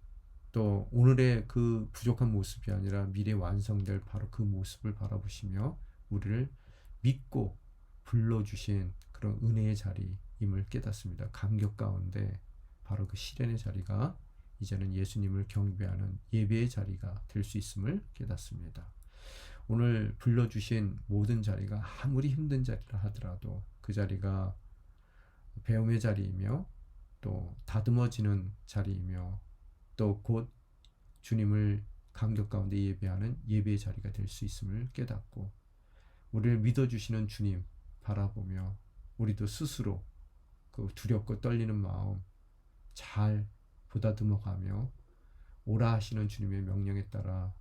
[SPEAKER 1] 또 오늘의 그 부족한 모습이 아니라 미래 완성될 바로 그 모습을 바라보시며 우리를 믿고 불러주신 그런 은혜의 자리임을 깨닫습니다. 감격 가운데 바로 그 시련의 자리가 이제는 예수님을 경배하는 예배의 자리가 될 수 있음을 깨닫습니다. 오늘 불러주신 모든 자리가 아무리 힘든 자리라 하더라도 그 자리가 배움의 자리이며 또 다듬어지는 자리이며 또 곧 주님을 감격 가운데 예배하는 예배의 자리가 될 수 있음을 깨닫고 우리를 믿어주시는 주님 바라보며 우리도 스스로 그 두렵고 떨리는 마음 잘 보다듬어가며 오라 하시는 주님의 명령에 따라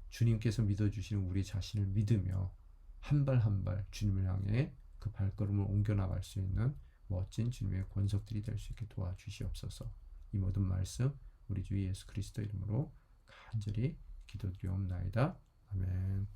[SPEAKER 1] 주님께서 믿어주시는 우리 자신을 믿으며 한 발 한 발 주님을 향해 그 발걸음을 옮겨나갈 수 있는 멋진 주님의 권속들이 될 수 있게 도와주시옵소서. 이 모든 말씀 우리 주 예수 그리스도 이름으로 간절히 기도드리옵나이다. 아멘.